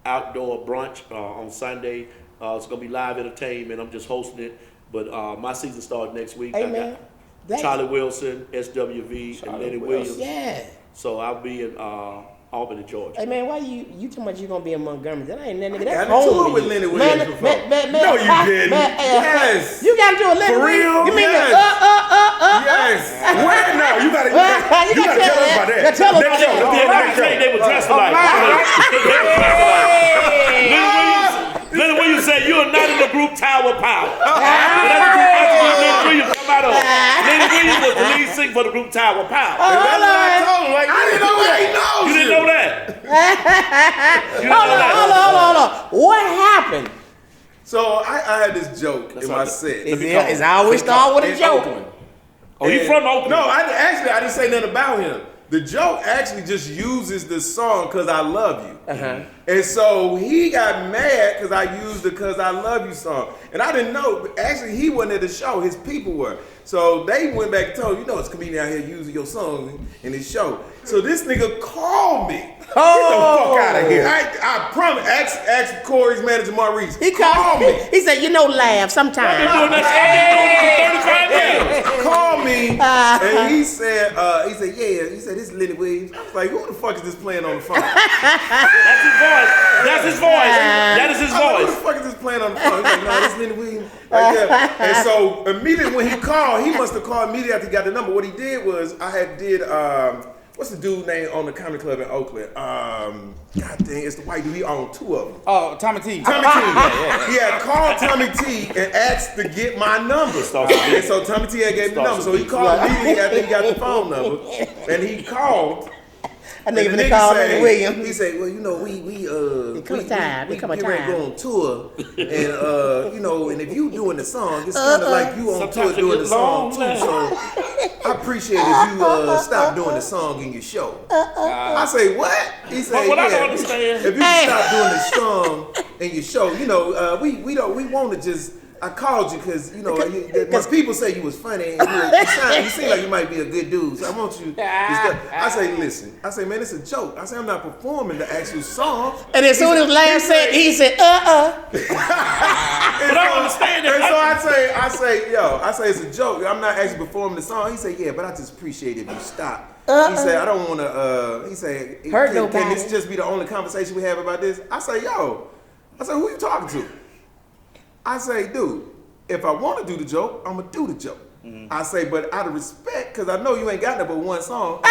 Speaker 3: outdoor brunch on Sunday. It's gonna be live entertainment. I'm just hosting it, but my season starts next week.
Speaker 1: Hey,
Speaker 3: I
Speaker 1: man.
Speaker 3: got Charlie Wilson, SWV, and Lenny Williams.
Speaker 1: Yeah.
Speaker 3: So I'll be in Albany, Georgia.
Speaker 1: Hey man, why you too much? You gonna be in Montgomery? That ain't that nigga. That's
Speaker 4: got into
Speaker 1: home.
Speaker 4: it with Lenny Williams before.
Speaker 6: No, you didn't.
Speaker 4: Yes.
Speaker 1: You got into a Lenny
Speaker 6: For real?
Speaker 1: Williams? You mean
Speaker 4: Yes.
Speaker 6: Yes. Where? No, you gotta tell us about that.
Speaker 1: Yeah, tell us
Speaker 6: Next
Speaker 1: about
Speaker 6: show.
Speaker 1: that.
Speaker 6: Next show.
Speaker 3: They were dressed alike. Lenny Williams said, "You are not in the group Tower Power." That's the group Lenny Williams come out of. Lenny Williams was the lead singer for the group Tower Power.
Speaker 4: That's what I told him. Like, I didn't know that. He knows.
Speaker 3: You didn't know that?
Speaker 1: Hold on. What happened?
Speaker 4: So I had this joke in my set.
Speaker 1: Is I always start with a
Speaker 4: in
Speaker 1: joke?
Speaker 4: Oakland.
Speaker 3: Oh, he from Oakland?
Speaker 4: No, I didn't say nothing about him. The joke actually just uses the song "Cause I Love You," and so he got mad because I used the "Cause I Love You" song, and I didn't know. Actually, he wasn't at the show; his people were. So they went back and told him, it's a comedian out here using your song in his show. So this nigga called me. Get the fuck out of here! I promise. Ask Corey's manager Maurice.
Speaker 1: He called me. He said, laugh sometimes.
Speaker 4: Call me, and he said, yeah. He said, this is Lenny Williams. I was like, who the fuck is this playing on the phone?
Speaker 3: That's his voice. That is his
Speaker 4: Who the
Speaker 3: voice.
Speaker 4: fuck is this playing on the phone? He's like, no, this is Lenny Williams. Right there. And so immediately when he called, he must have called immediately after he got the number. What he did was, what's the dude name on the comedy club in Oakland? God dang, it's the white dude. He owned two of them.
Speaker 5: Oh, Tommy T.
Speaker 4: Tommy T. He had called Tommy T and asked to get my number. And so Tommy T had gave me the number. So he called immediately after he got the phone number. And he called.
Speaker 1: I think even called Lenny Williams.
Speaker 4: He said, well, we get ready to go on tour, and and if you doing the song, it's kind of like you on tour doing the song too. So I appreciate if you stop doing the song in your show. I say what? He said,
Speaker 3: What I don't understand.
Speaker 4: If you stop doing the song in your show, we want to just. I called you because when people say you was funny and you seem like you might be a good dude. So I want you. I say, listen. I say, man, it's a joke. I say, I'm not performing the actual song.
Speaker 1: And as soon as Lance said, he said,
Speaker 3: But I don't understand that.
Speaker 4: And so I say it's a joke. I'm not actually performing the song. He said, yeah, but I just appreciate it if you stop. He said, I don't want to. He said, can this just be the only conversation we have about this? I say, who you talking to? I say, dude, if I want to do the joke, I'm going to do the joke. I say, but out of respect, because I know you ain't got no but one song.
Speaker 1: Laugh,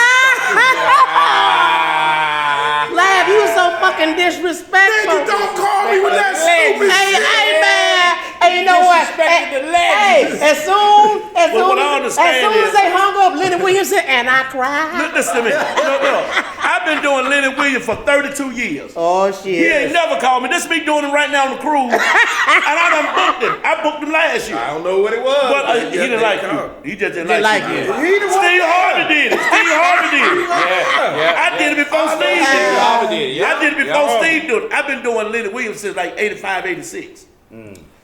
Speaker 1: you so fucking disrespectful.
Speaker 4: Nigga, don't call me with that stupid shit.
Speaker 1: Hey, man. Hey, you know what? As soon as they hung up, Lenny Williams said, and I cried.
Speaker 3: Listen to me. Look. I've been doing Lenny Williams for 32 years.
Speaker 1: Oh, shit.
Speaker 3: He ain't never called me. This me doing him right now on the cruise. And I done booked him. I booked him last year.
Speaker 4: I don't know what it was.
Speaker 3: But he didn't like you. He just didn't like you.
Speaker 4: Steve
Speaker 3: Harvey did it. I did it before Steve did it. I did it before Steve did it. I've been doing Lenny Williams since like 85, 86.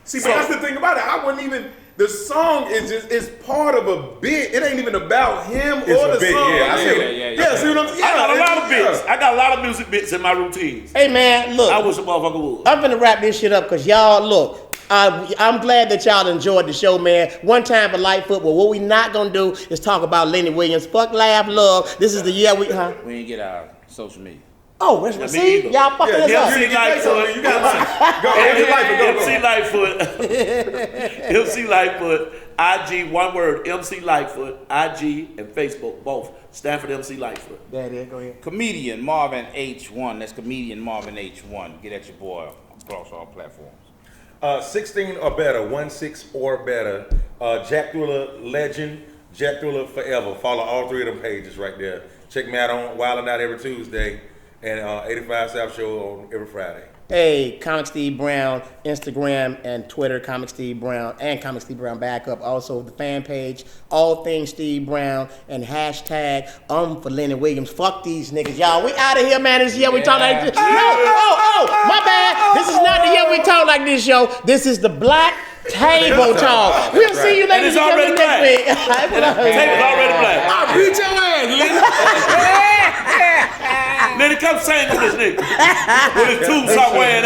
Speaker 4: See, but that's the thing about it. I wouldn't even. The song is it's part of a bit. It ain't even about him or the
Speaker 6: bit,
Speaker 4: song.
Speaker 6: yeah, I see
Speaker 4: Yeah, see what I'm saying?
Speaker 3: I got a lot of bits. I got a lot of music bits in my routines.
Speaker 1: Hey, man, look.
Speaker 3: I wish a motherfucker would.
Speaker 1: I'm finna wrap this shit up because y'all, look, I'm glad that y'all enjoyed the show, man. One time for Lightfoot, but what we not gonna do is talk about Lenny Williams. Fuck, laugh, love. This is the year we,
Speaker 5: We ain't get our social media.
Speaker 1: Oh, see? Y'all fucking us up.
Speaker 3: MC Lightfoot.
Speaker 4: You got go.
Speaker 3: MC Lightfoot. MC Lightfoot. IG, one word. MC Lightfoot. IG and Facebook, both. Stanford MC Lightfoot.
Speaker 1: There, go ahead.
Speaker 5: Comedian Marvin H1. That's comedian Marvin H1. Get at your boy across all platforms.
Speaker 6: 16 or better, 16 or better. Jack Thriller Legend, Jack Thriller Forever. Follow all three of them pages right there. Check me out on Wildin' Out every Tuesday and 85 South Show on every Friday.
Speaker 1: Hey, Comic Steve Brown, Instagram and Twitter, Comic Steve Brown, and Comic Steve Brown backup. Also, the fan page, All Things Steve Brown, and hashtag for Lenny Williams. Fuck these niggas, y'all. We out of here, man. This year we talk like this. No, my bad. This is not the year we talk like this, yo. This is the Black Table Talk. We'll see you ladies and gentlemen next week.
Speaker 3: The table's already black.
Speaker 4: I'll beat your ass, Lenny.
Speaker 3: Lenny, come sing with this nigga. With his tube sock wearing